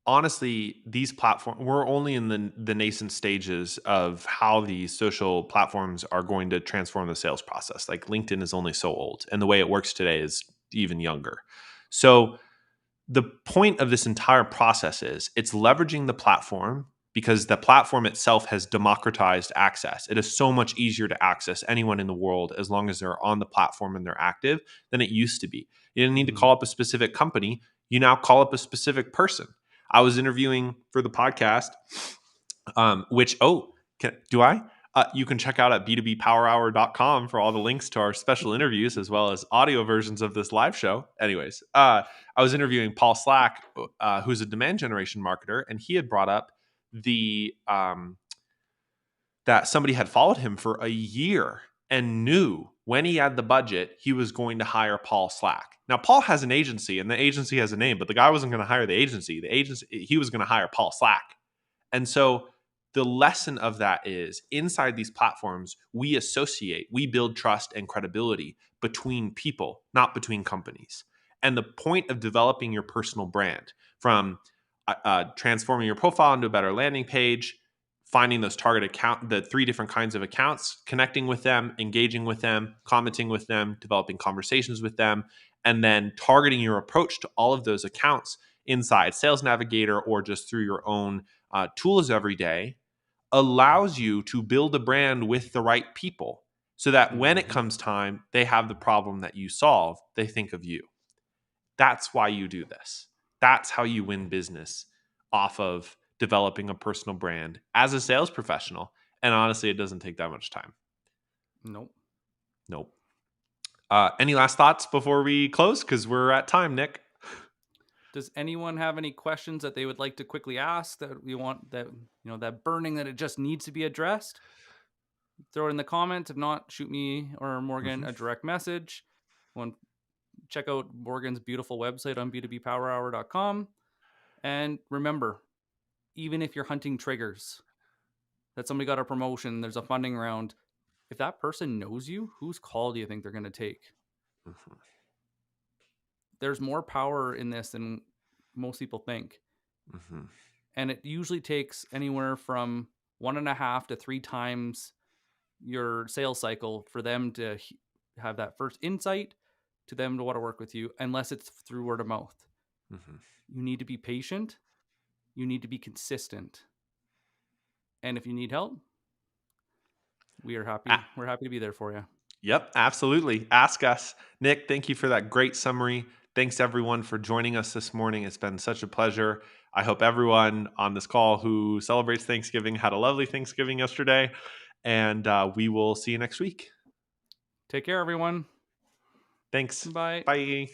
honestly, these platforms, we're only in the nascent stages of how these social platforms are going to transform the sales process. Like LinkedIn is only so old, and the way it works today is even younger. So the point of this entire process is it's leveraging the platform because the platform itself has democratized access. It is so much easier to access anyone in the world as long as they're on the platform and they're active than it used to be. You didn't need to Mhm. call up a specific company. You now call up a specific person. I was interviewing for the podcast, which, do I? You can check out at b2bpowerhour.com for all the links to our special interviews as well as audio versions of this live show. Anyways, I was interviewing Paul Slack, who's a demand generation marketer, and he had brought up the that somebody had followed him for a year and knew when he had the budget he was going to hire Paul Slack. Now Paul has an agency and the agency has a name, but the guy wasn't going to hire the agency. The agency, he was going to hire Paul Slack. And so the lesson of that is inside these platforms, we associate, we build trust and credibility between people, not between companies. And the point of developing your personal brand, from transforming your profile into a better landing page, finding those target account, the three different kinds of accounts, connecting with them, engaging with them, commenting with them, developing conversations with them, and then targeting your approach to all of those accounts inside Sales Navigator or just through your own tools every day, allows you to build a brand with the right people so that when it Mhm. comes time they have the problem that you solve, they think of you. That's why you do this. That's how you win business off of developing a personal brand as a sales professional. And honestly, it doesn't take that much time. Nope. Nope. Any last thoughts before we close? Because we're at time, Nick. Does anyone have any questions that they would like to quickly ask that we want that that burning that it just needs to be addressed? Throw it in the comments. If not, shoot me or Morgan Mhm. a direct message. One, check out Morgan's beautiful website on b2bpowerhour.com. And remember, even if you're hunting triggers, that somebody got a promotion, there's a funding round. If that person knows you, whose call do you think they're going to take? Mhm. There's more power in this than most people think. Mhm. And it usually takes anywhere from 1.5 to 3 times your sales cycle for them to have that first insight to them to want to work with you, unless it's through word of mouth. Mhm. You need to be patient. You need to be consistent. And if you need help, we are happy. Ah, We're happy to be there for you. yep, absolutely. Ask us. Nick, thank you for that great summary. Thanks everyone for joining us this morning. It's been such a pleasure. I hope everyone on this call who celebrates Thanksgiving had a lovely Thanksgiving yesterday. And we will see you next week. Take care, everyone. Thanks. Bye. Bye.